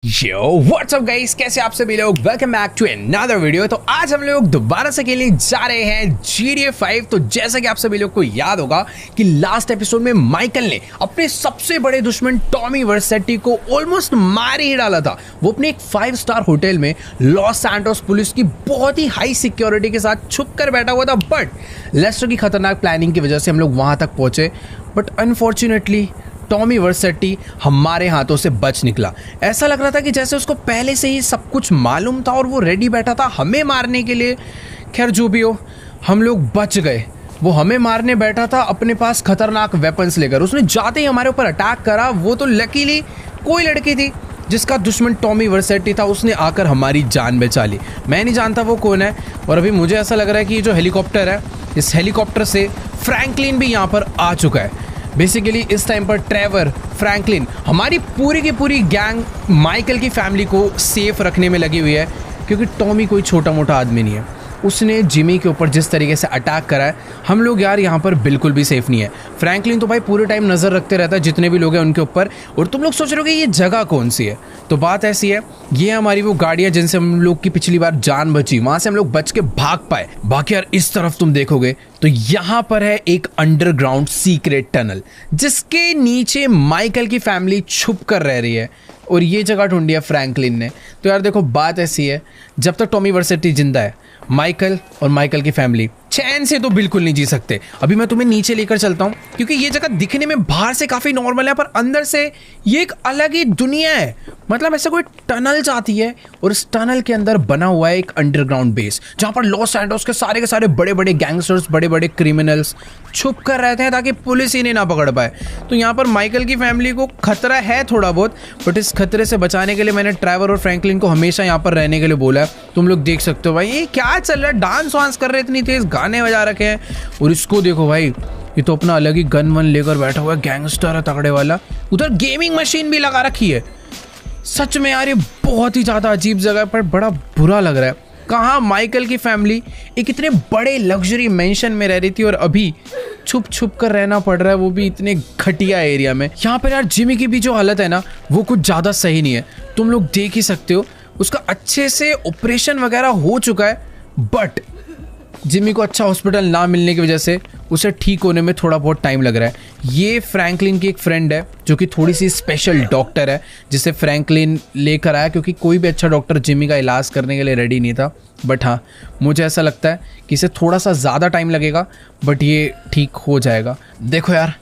यो WhatsApp guys, कैसे आप सभी लोग। Welcome back to another video. तो आज हम लोग दोबारा से खेलने जा रहे हैं GTA 5। तो जैसा कि आप सभी लोग को याद होगा कि लास्ट एपिसोड में माइकल ने अपने सबसे बड़े दुश्मन टॉमी वर्सेटी को ऑलमोस्ट मार ही डाला था। वो अपने एक 5 स्टार होटल में लॉस सैंटोस पुलिस की बहुत ही हाई सिक्योरिटी के साथ छुप कर बैठा हुआ था। बट लेस्टर की खतरनाक प्लानिंग की वजह से हम लोग वहां तक पहुंचे। बट अनफॉर्चुनेटली टॉमी वर्सेटी हमारे हाथों से बच निकला। ऐसा लग रहा था कि जैसे उसको पहले से ही सब कुछ मालूम था और वो रेडी बैठा था हमें मारने के लिए। खैर जो भी हो, हम लोग बच गए। वो हमें मारने बैठा था अपने पास खतरनाक वेपन्स लेकर। उसने जाते ही हमारे ऊपर अटैक करा। वो तो लकीली कोई लड़की थी जिसका दुश्मन टॉमी वर्सेटी था, उसने आकर हमारी जान बचा ली। मैं नहीं जानता वो कौन है। और अभी मुझे ऐसा लग रहा है कि ये जो हेलीकॉप्टर है, इस हेलीकॉप्टर से फ्रैंकलिन भी यहाँ पर आ चुका है। बेसिकली इस टाइम पर ट्रेवर, फ्रैंकलिन, हमारी पूरी की पूरी गैंग माइकल की फैमिली को सेफ रखने में लगी हुई है। क्योंकि टॉमी कोई छोटा मोटा आदमी नहीं है। उसने जिमी के ऊपर जिस तरीके से अटैक करा है, हम लोग यार यहाँ पर बिल्कुल भी सेफ नहीं है। फ्रैंकलिन तो भाई पूरे टाइम नज़र रखते रहता है जितने भी लोग हैं उनके ऊपर। और तुम लोग सोच रहे हो कि ये जगह कौन सी है। तो बात ऐसी है, ये हमारी वो गाड़ियाँ जिनसे हम लोग की पिछली बार जान बची, वहाँ से हम लोग बच के भाग पाए। बाकी यार इस तरफ तुम देखोगे तो यहाँ पर है एक अंडरग्राउंड सीक्रेट टनल जिसके नीचे माइकल की फैमिली छुप कर रह रही है। और ये जगह ढूंढी है फ्रैंकलिन ने। तो यार देखो, बात ऐसी है, जब तक टॉमी वर्सेटी जिंदा है, माइकल और माइकल की फैमिली चैन से तो बिल्कुल नहीं जी सकते। अभी मैं तुम्हें नीचे लेकर चलता हूँ क्योंकि ये जगह दिखने में बाहर से काफ़ी नॉर्मल है, पर अंदर से ये एक अलग ही दुनिया है। मतलब ऐसे कोई टनल जाती है और इस टनल के अंदर बना हुआ है एक अंडरग्राउंड बेस जहाँ पर लॉस सैंटोस के सारे बड़े बड़े गैंगस्टर्स, बड़े बड़े क्रिमिनल्स छुप कर रहते हैं ताकि पुलिस इन्हें ना पकड़ पाए। तो यहाँ पर माइकल की फैमिली को खतरा है थोड़ा बहुत, बट इस खतरे से बचाने के लिए मैंने ट्रेवर और फ्रैंकलिन को हमेशा यहाँ पर रहने के लिए बोला है। तुम लोग देख सकते हो भाई ये क्या चल रहा है, डांस वांस कर रहे, इतनी तेज गाने बजा रखे हैं। और इसको देखो भाई, ये तो अपना अलग ही गन वन लेकर बैठा हुआ है, गैंगस्टर है तगड़े वाला। उधर गेमिंग मशीन भी लगा रखी है। सच में यार ये बहुत ही ज़्यादा अजीब जगह पर बड़ा बुरा लग रहा है। कहाँ माइकल की फैमिली एक इतने बड़े लग्जरी मेंशन में रह रही थी और अभी छुप छुप कर रहना पड़ रहा है, वो भी इतने घटिया एरिया में। यहाँ पर यार जिमी की भी जो हालत है ना, वो कुछ ज़्यादा सही नहीं है। तुम लोग देख ही सकते हो, उसका अच्छे से ऑपरेशन वगैरह हो चुका है, बट जिमी को अच्छा हॉस्पिटल ना मिलने की वजह से उसे ठीक होने में थोड़ा बहुत टाइम लग रहा है। ये फ्रैंकलिन की एक फ्रेंड है जो कि थोड़ी सी स्पेशल डॉक्टर है, जिसे फ्रैंकलिन लेकर आया क्योंकि कोई भी अच्छा डॉक्टर जिमी का इलाज करने के लिए रेडी नहीं था। बट हाँ, मुझे ऐसा लगता है कि इसे थोड़ा सा ज़्यादा टाइम लगेगा, बट ये ठीक हो जाएगा। देखो यार,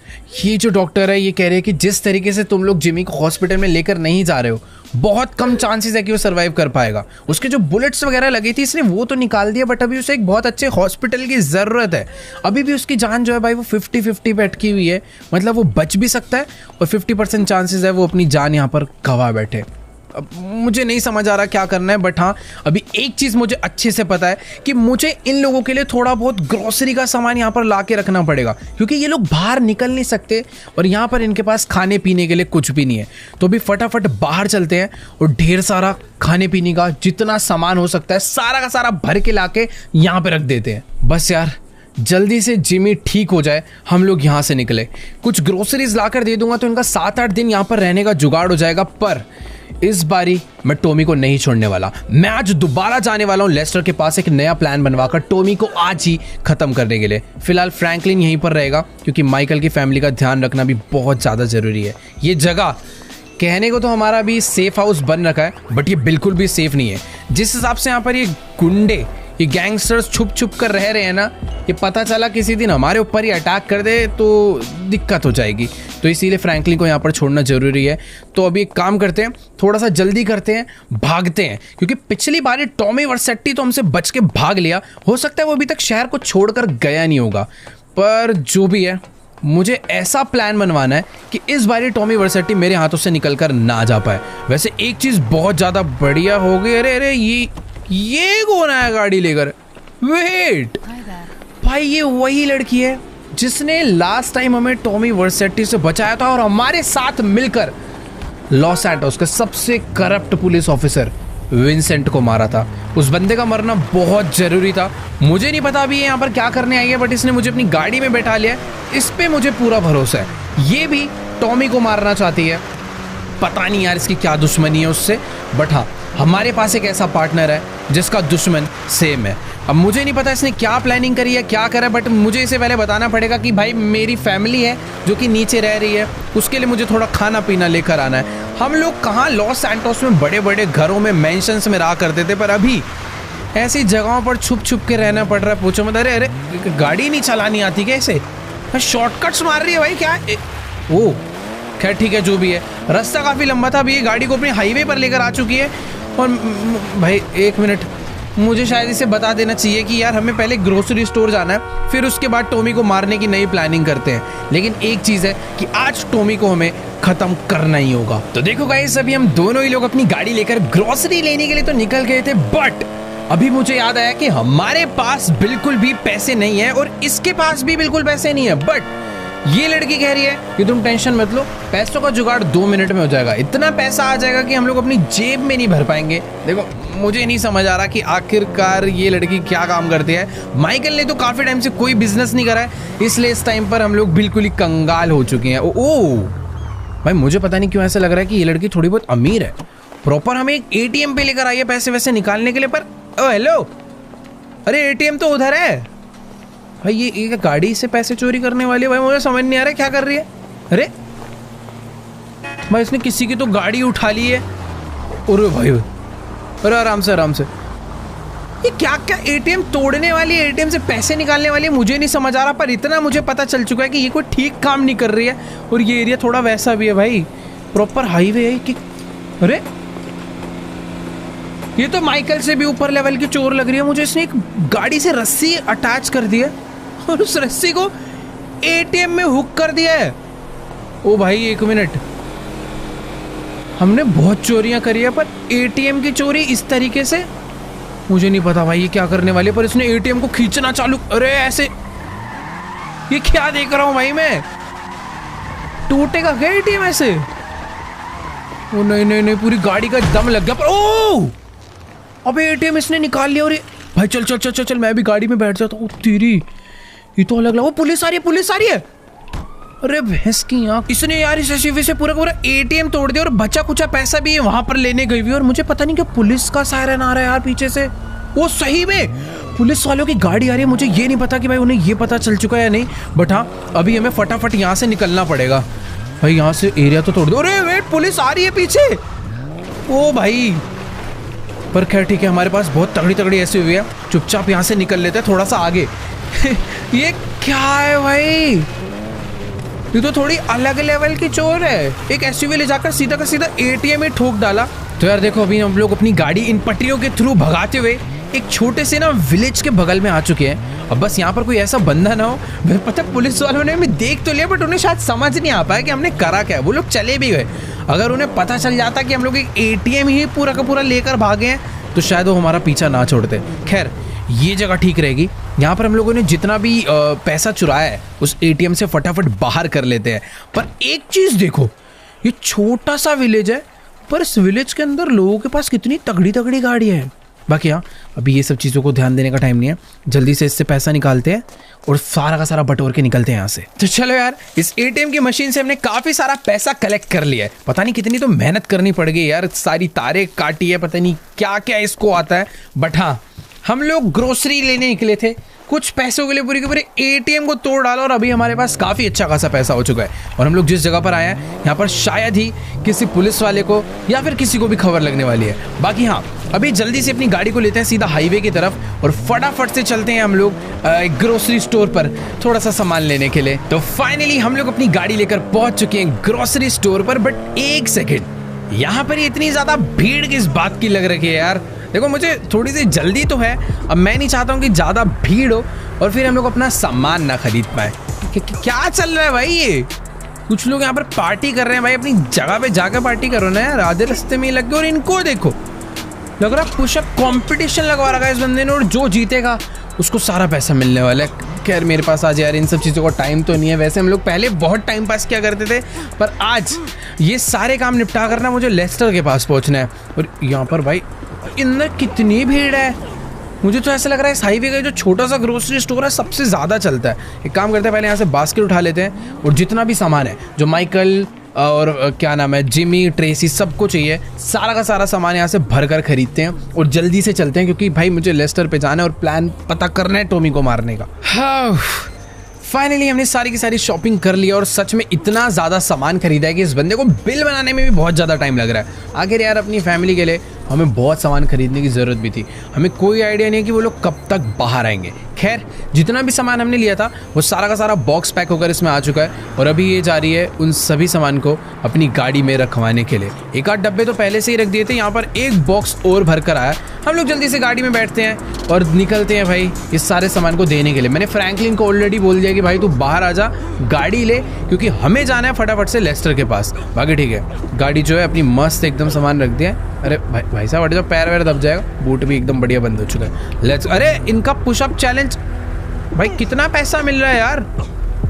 ये जो डॉक्टर है ये कह रहे हैं कि जिस तरीके से तुम लोग जिमी को हॉस्पिटल में लेकर नहीं जा रहे हो, बहुत कम चांसेस है कि वो सर्वाइव कर पाएगा। उसके जो बुलेट्स वगैरह लगी थी इसने वो तो निकाल दिया, बट अभी उसे एक बहुत अच्छे हॉस्पिटल की ज़रूरत है। अभी भी उसकी जान जो है भाई वो 50-50 पे अटकी हुई है। मतलब वो बच भी सकता है और 50% चांसेस है वो अपनी जान यहाँ पर गंवा बैठे। अब मुझे नहीं समझ आ रहा क्या करना है, बट हाँ अभी एक चीज़ मुझे अच्छे से पता है कि मुझे इन लोगों के लिए थोड़ा बहुत ग्रोसरी का सामान यहाँ पर ला के रखना पड़ेगा क्योंकि ये लोग बाहर निकल नहीं सकते और यहाँ पर इनके पास खाने पीने के लिए कुछ भी नहीं है। तो अभी फटाफट बाहर चलते हैं और ढेर सारा खाने पीने का जितना सामान हो सकता है सारा का सारा भर के ला के यहाँ पर रख देते हैं। बस यार जल्दी से जिमी ठीक हो जाए, हम लोग यहाँ से निकले। कुछ ग्रोसरीज लाकर दे दूंगा तो इनका 7-8 दिन यहाँ पर रहने का जुगाड़ हो जाएगा। पर इस बारी मैं टॉमी को नहीं छोड़ने वाला। मैं आज दोबारा जाने वाला हूँ लेस्टर के पास एक नया प्लान बनवाकर टॉमी को आज ही खत्म करने के लिए। फिलहाल फ्रैंकलिन यहीं पर रहेगा क्योंकि माइकल की फैमिली का ध्यान रखना भी बहुत ज़्यादा ज़रूरी है। ये जगह कहने को तो हमारा भी सेफ हाउस बन रखा है, बट ये बिल्कुल भी सेफ नहीं है। जिस हिसाब से यहाँ पर ये गुंडे, ये गैंगस्टर्स छुप छुप कर रह रहे हैं ना, ये पता चला किसी दिन हमारे ऊपर ही अटैक कर दे तो दिक्कत हो जाएगी। तो इसीलिए फ्रैंकलिन को यहाँ पर छोड़ना ज़रूरी है। तो अभी एक काम करते हैं, थोड़ा सा जल्दी करते हैं, भागते हैं। क्योंकि पिछली बार टॉमी वर्सेटी तो हमसे बच के भाग लिया, हो सकता है वो अभी तक शहर को छोड़कर गया नहीं होगा। पर जो भी है, मुझे ऐसा प्लान बनवाना है कि इस बार टॉमी वर्सेटी मेरे हाथों से निकल कर ना जा पाए। वैसे एक चीज़ बहुत ज़्यादा बढ़िया हो गई। अरे ये कौन आया गाड़ी लेकर? वेट भाई, ये वही लड़की है जिसने लास्ट टाइम हमें टॉमी वर्सेटी से बचाया था और हमारे साथ मिलकर लॉस सैंटोस के सबसे करप्ट पुलिस ऑफिसर विंसेंट को मारा था। उस बंदे का मरना बहुत ज़रूरी था। मुझे नहीं पता अभी ये यहाँ पर क्या करने आई है, बट इसने मुझे अपनी गाड़ी में बैठा लिया। इस पे मुझे पूरा भरोसा है, ये भी टॉमी को मारना चाहती है। पता नहीं यार इसकी क्या दुश्मनी है उससे, बट हाँ हमारे पास एक ऐसा पार्टनर है जिसका दुश्मन सेम है। अब मुझे नहीं पता इसने क्या प्लानिंग करी है, क्या करा, बट मुझे इसे पहले बताना पड़ेगा कि भाई मेरी फैमिली है जो कि नीचे रह रही है, उसके लिए मुझे थोड़ा खाना पीना लेकर आना है। हम लोग कहाँ लॉस सैंटोस में बड़े बड़े घरों में मेंशंस में रहा करते थे, पर अभी ऐसी जगहों पर छुप छुप के रहना पड़ रहा है। पूछो मत, अरे अरे गाड़ी नहीं चलानी आती कैसे, शॉर्टकट्स मार रही है भाई क्या। ओ खैर ठीक है, जो भी है, रास्ता काफ़ी लंबा था, अभी ये गाड़ी को अपने हाईवे पर लेकर आ चुकी है। और भाई एक मिनट, मुझे शायद इसे बता देना चाहिए कि यार हमें पहले ग्रोसरी स्टोर जाना है, फिर उसके बाद टॉमी को मारने की नई प्लानिंग करते हैं। लेकिन एक चीज़ है कि आज टॉमी को हमें खत्म करना ही होगा। तो देखो गाइस, अभी हम दोनों ही लोग अपनी गाड़ी लेकर ग्रोसरी लेने के लिए तो निकल गए थे, बट अभी मुझे याद आया कि हमारे पास बिल्कुल भी पैसे नहीं है और इसके पास भी बिल्कुल पैसे नहीं है। बट ये लड़की कह रही है कि तुम टेंशन मत लो, पैसों का जुगाड़ 2 मिनट में हो जाएगा, इतना पैसा आ जाएगा कि हम लोग अपनी जेब में नहीं भर पाएंगे। देखो मुझे नहीं समझ आ रहा कि आखिरकार ये लड़की क्या काम करती है। माइकल ने तो काफ़ी टाइम से कोई बिजनेस नहीं करा है, इसलिए इस टाइम पर हम लोग बिल्कुल ही कंगाल हो चुके हैं। ओ भाई मुझे पता नहीं क्यों ऐसा लग रहा है कि ये लड़की थोड़ी बहुत अमीर है, प्रॉपर हमें एक ATM पे लेकर आई है पैसे वैसे निकालने के लिए। पर ओ हेलो, अरे ATM तो उधर है भाई। ये गाड़ी से पैसे चोरी करने वाली है भाई, मुझे समझ नहीं आ रहा है क्या कर रही है। अरे भाई इसने किसी की तो गाड़ी उठा ली है। अरे भाई अरे आराम से आराम से, ये क्या क्या ATM तोड़ने वाली है, ATM से पैसे निकालने वाली है, मुझे नहीं समझ आ रहा। पर इतना मुझे पता चल चुका है कि ये कोई ठीक काम नहीं कर रही है। और ये एरिया थोड़ा वैसा भी है भाई, प्रॉपर हाईवे है कि। अरे ये तो माइकल से भी ऊपर लेवल की चोर लग रही है मुझे। इसने एक गाड़ी से रस्सी अटैच कर दी है और उस रस्सी को ATM में हुक कर दिया है। ओ भाई एक मिनट, हमने बहुत चोरियां करी है पर ATM की चोरी इस तरीके से मुझे नहीं पता भाई ये क्या करने वाली है। पर इसने ATM को खींचना चालू, अरे ऐसे, ये क्या देख रहा हूं भाई मैं, टूटेगा क्या ATM ऐसे। ओ नहीं नहीं नहीं, पूरी गाड़ी का दम लग गया। पर ओ अबे ATM इसने निकाल लिया। और भाई चल चल चल चल चल, मैं भी गाड़ी में बैठ जाता हूँ। तेरी ये तो अलग लगा। वो पुलिस आ रही है, पुलिस आ रही है। अरे भैंस की आंख, इसने यार इस SUV से पूरा पूरा ATM तोड़ दिया और बचा कुचा पैसा भी वहां पर लेने गई हुई। और मुझे पता नहीं क्या पुलिस का सायरन आ रहा है यार पीछे से। वो सही में पुलिस वालों की गाड़ी आ रही है। मुझे ये नहीं पता कि भाई उन्हें ये पता चल चुका है या नहीं, बट हाँ अभी हमें फटाफट यहाँ से निकलना पड़ेगा। भाई यहाँ से एरिया तो तोड़ दो। अरे वेट, पुलिस आ रही है पीछे। ओ भाई, पर खैर ठीक है, हमारे पास बहुत तगड़ी तगड़ी SUV है, चुपचाप यहाँ से निकल लेते हैं थोड़ा सा आगे। ये क्या है भाई, ये तो थोड़ी अलग लेवल की चोर है। एक SUV ले जाकर सीधा का सीधा ATM में ठोक डाला। तो यार देखो, अभी हम लोग अपनी गाड़ी इन पटरियों के थ्रू भगाते हुए एक छोटे से ना विलेज के बगल में आ चुके हैं। अब बस यहाँ पर कोई ऐसा बंदा ना हो, पता पुलिस वालों ने हमें देख तो लिया बट उन्हें शायद समझ नहीं आ पाया कि हमने करा क्या है। वो लोग चले भी गए। अगर उन्हें पता चल जाता कि हम लोग एक ATM ही पूरा का पूरा लेकर भागे हैं तो शायद वो हमारा पीछा ना छोड़ते। खैर ये जगह ठीक रहेगी, यहाँ पर हम लोगों ने जितना भी पैसा चुराया है उस ATM से फटाफट बाहर कर लेते हैं। पर एक चीज़ देखो, ये छोटा सा विलेज है पर इस विलेज के अंदर लोगों के पास कितनी तगड़ी तगड़ी गाड़ियाँ हैं। बाकी हाँ, अभी ये सब चीज़ों को ध्यान देने का टाइम नहीं है, जल्दी से इससे पैसा निकालते हैं और सारा का सारा बटोर के निकलते हैं यहाँ से। तो चलो यार, इस ATM की मशीन से हमने काफ़ी सारा पैसा कलेक्ट कर लिया है। पता नहीं कितनी तो मेहनत करनी पड़ गई यार, सारी तारें काटी है, पता नहीं क्या क्या इसको आता है। बट हाँ, हम लोग ग्रोसरी लेने निकले थे, कुछ पैसों के लिए पूरे के पूरे ATM को तोड़ डाला और अभी हमारे पास काफ़ी अच्छा खासा पैसा हो चुका है। और हम लोग जिस जगह पर आए हैं यहाँ पर शायद ही किसी पुलिस वाले को या फिर किसी को भी खबर लगने वाली है। बाकी हाँ, अभी जल्दी से अपनी गाड़ी को लेते हैं सीधा हाईवे की तरफ और फटाफट से चलते हैं हम लोग ग्रोसरी स्टोर पर थोड़ा सा सामान लेने के लिए। तो फाइनली हम लोग अपनी गाड़ी लेकर पहुंच चुके हैं ग्रोसरी स्टोर पर। बट एक सेकेंड, यहाँ पर इतनी ज़्यादा भीड़ किस बात की लग रही है यार। देखो मुझे थोड़ी सी जल्दी तो है, अब मैं नहीं चाहता हूँ कि ज़्यादा भीड़ हो और फिर हम लोग अपना सामान ना खरीद पाए। क्या चल रहा है भाई, ये कुछ लोग यहाँ पर पार्टी कर रहे हैं भाई, अपनी जगह पे जाकर पार्टी करो ना यार, आधे रास्ते में लग गए। और इनको देखो, लग रहा है पुशअप कंपटीशन लगवा रखा है इस बंदे ने और जो जीतेगा उसको सारा पैसा मिलने वाला है। खैर मेरे पास आज यार इन सब चीज़ों का टाइम तो नहीं है। वैसे हम लोग पहले बहुत टाइम पास किया करते थे, पर आज ये सारे काम निपटा करना मुझे लेस्टर के पास पहुँचना है। और यहाँ पर भाई इधर कितनी भीड़ है, मुझे तो ऐसा लग रहा है इस हाईवे का जो छोटा सा ग्रोसरी स्टोर है सबसे ज़्यादा चलता है। एक काम करते हैं, पहले यहाँ से बास्केट उठा लेते हैं और जितना भी सामान है जो माइकल और क्या नाम है, जिमी, ट्रेसी, सबको चाहिए। सारा का सारा सामान यहाँ से भर कर खरीदते हैं और जल्दी से चलते हैं, क्योंकि भाई मुझे लेस्टर पे जाना है और प्लान पता करना है टॉमी को मारने का। हाँ, फाइनली हमने सारी की सारी शॉपिंग कर लिया और सच में इतना ज़्यादा सामान खरीदा है कि इस बंदे को बिल बनाने में भी बहुत ज़्यादा टाइम लग रहा है। आखिर यार अपनी फैमिली के लिए हमें बहुत सामान खरीदने की ज़रूरत भी थी। हमें कोई आइडिया नहीं है कि वो लोग कब तक बाहर आएंगे। खैर, जितना भी सामान हमने लिया था वो सारा का सारा बॉक्स पैक होकर इसमें आ चुका है और अभी ये जा रही है उन सभी सामान को अपनी गाड़ी में रखवाने के लिए। एक आध डब्बे तो पहले से ही रख दिए थे, यहाँ पर एक बॉक्स और भर कर आया। हम लोग जल्दी से गाड़ी में बैठते हैं और निकलते हैं भाई इस सारे सामान को देने के लिए। मैंने फ्रैंकलिन को ऑलरेडी बोल दिया कि भाई तू बाहर आ जा, गाड़ी ले, क्योंकि हमें जाना है फटाफट से लेस्टर के पास। बाकी ठीक है, गाड़ी जो है अपनी मस्त एकदम सामान रख दिया है। अरे भाई साहब हट जाओ, पैर वैर दब जाएगा। बूट भी एकदम बढ़िया बंद हो चुका है। लेट्स, अरे इनका पुशअप चैलेंज, भाई कितना पैसा मिल रहा है यार।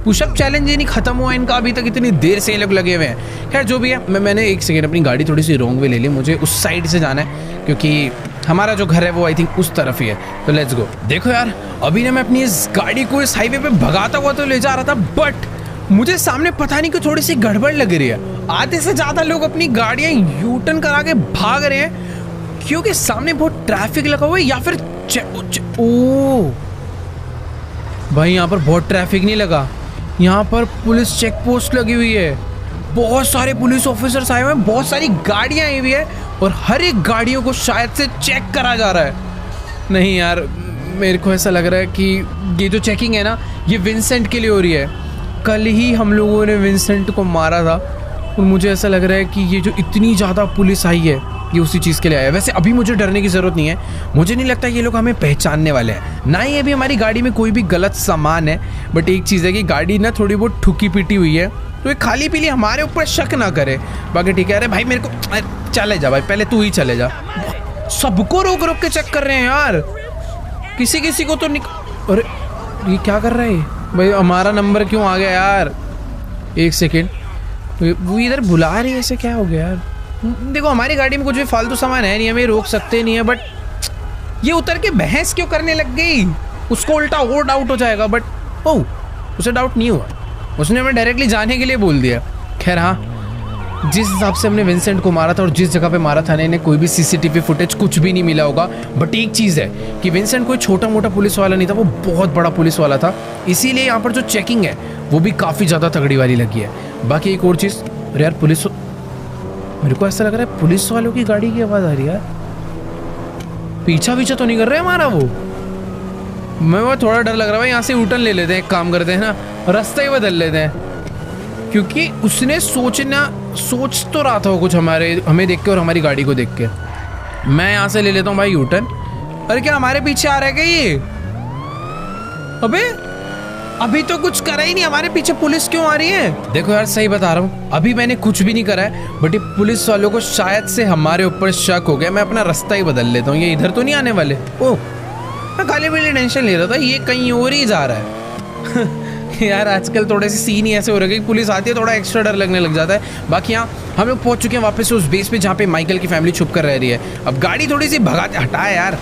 पुशअप चैलेंज ही नहीं खत्म हुआ इनका अभी तक, इतनी देर से ये लोग लगे हुए हैं। खैर जो भी है, मैंने एक सेकेंड अपनी गाड़ी थोड़ी सी रॉन्ग वे ले ली। मुझे उस साइड से जाना है क्योंकि हमारा जो घर है वो आई थिंक उस तरफ ही है। तो लेट्स गो। देखो यार, अभी ना मैं अपनी इस गाड़ी को इस हाईवे पे भगाता हुआ तो ले जा रहा था, बट मुझे सामने पता नहीं कि थोड़ी सी गड़बड़ लग रही है। आधे से ज़्यादा लोग अपनी गाड़ियाँ यू टर्न करा के भाग रहे हैं क्योंकि सामने बहुत ट्रैफिक लगा हुआ है, या फिर ओ भाई यहाँ पर बहुत ट्रैफिक नहीं लगा, यहाँ पर पुलिस चेक पोस्ट लगी हुई है। बहुत सारे पुलिस ऑफिसर्स आए हुए हैं, बहुत सारी गाड़ियाँ आई हुई है और हर एक गाड़ियों को शायद से चेक करा जा रहा है। नहीं यार, मेरे को ऐसा लग रहा है कि ये जो चेकिंग है ना, ये विंसेंट के लिए हो रही है। कल ही हम लोगों ने विंसेंट को मारा था और मुझे ऐसा लग रहा है कि ये जो इतनी ज़्यादा पुलिस आई है ये उसी चीज़ के लिए आया है। वैसे अभी मुझे डरने की ज़रूरत नहीं है, मुझे नहीं लगता ये लोग हमें पहचानने वाले हैं, ना ही अभी हमारी गाड़ी में कोई भी गलत सामान है। बट एक चीज़ है कि गाड़ी ना थोड़ी बहुत ठुकी पीटी हुई है, तो ये खाली पीली हमारे ऊपर शक ना करे। बाकी ठीक है। अरे भाई मेरे को चले जा भाई, पहले तू ही चले जा। सबको रोक रोक के चेक कर रहे हैं यार, किसी किसी को तो अरे ये क्या कर रहा है भाई, हमारा नंबर क्यों आ गया यार? एक सेकेंड, वो इधर बुला रही है, ऐसे क्या हो गया यार? देखो हमारी गाड़ी में कुछ भी फालतू सामान है नहीं, हमें रोक सकते नहीं है, बट ये उतर के बहस क्यों करने लग गई? उसको उल्टा और डाउट हो जाएगा, बट ओह उसे डाउट नहीं हुआ, उसने हमें डायरेक्टली जाने के लिए बोल दिया। खैर हाँ, जिस हिसाब से हमने विंसेंट को मारा था और जिस जगह पे मारा था इन्हें कोई भी सीसीटीवी फुटेज कुछ भी नहीं मिला होगा। बट एक चीज़ है कि विंसेंट कोई छोटा मोटा पुलिस वाला नहीं था, वो बहुत बड़ा पुलिस वाला था, इसीलिए यहाँ पर जो चेकिंग है वो भी काफ़ी ज़्यादा तगड़ी वाली लगी है। बाकी एक और चीज़, अरे यार पुलिस, मेरे को ऐसा लग रहा है पुलिस वालों की गाड़ी की आवाज़ आ रही है यार। पीछा तो नहीं कर रहे हमारा वो? मैं वो थोड़ा डर लग रहा है। यहाँ से यूटर्न ले लेते हैं, एक काम करते हैं ना, रास्ता ही बदल लेते हैं, क्योंकि उसने सोच तो रहा था वो कुछ हमें देख के और हमारी गाड़ी को देख के। मैं यहाँ से ले लेता हूँ भाई यूटर्न। अरे क्या हमारे पीछे आ रहा है क्या ये? अबे अभी तो कुछ करा ही नहीं, हमारे पीछे पुलिस क्यों आ रही है? देखो यार सही बता रहा हूँ, अभी मैंने कुछ भी नहीं करा है, बट ये पुलिस वालों को शायद से हमारे ऊपर शक हो गया। मैं अपना रास्ता ही बदल लेता हूँ, ये इधर तो नहीं आने वाले। ओह मैं खाली पीली टेंशन ले रहा था, ये कहीं और ही जा रहा है। यार आजकल थोड़े से सीन ही ऐसे हो रहे हैं कि पुलिस आती है थोड़ा एक्स्ट्रा डर लगने लग जाता है। बाकी यहाँ हम लोग पहुँच चुके हैं वापस से उस बेस पे जहाँ पे माइकल की फैमिली छुप कर रह रही है। अब गाड़ी थोड़ी सी भगाते, हटाए यार,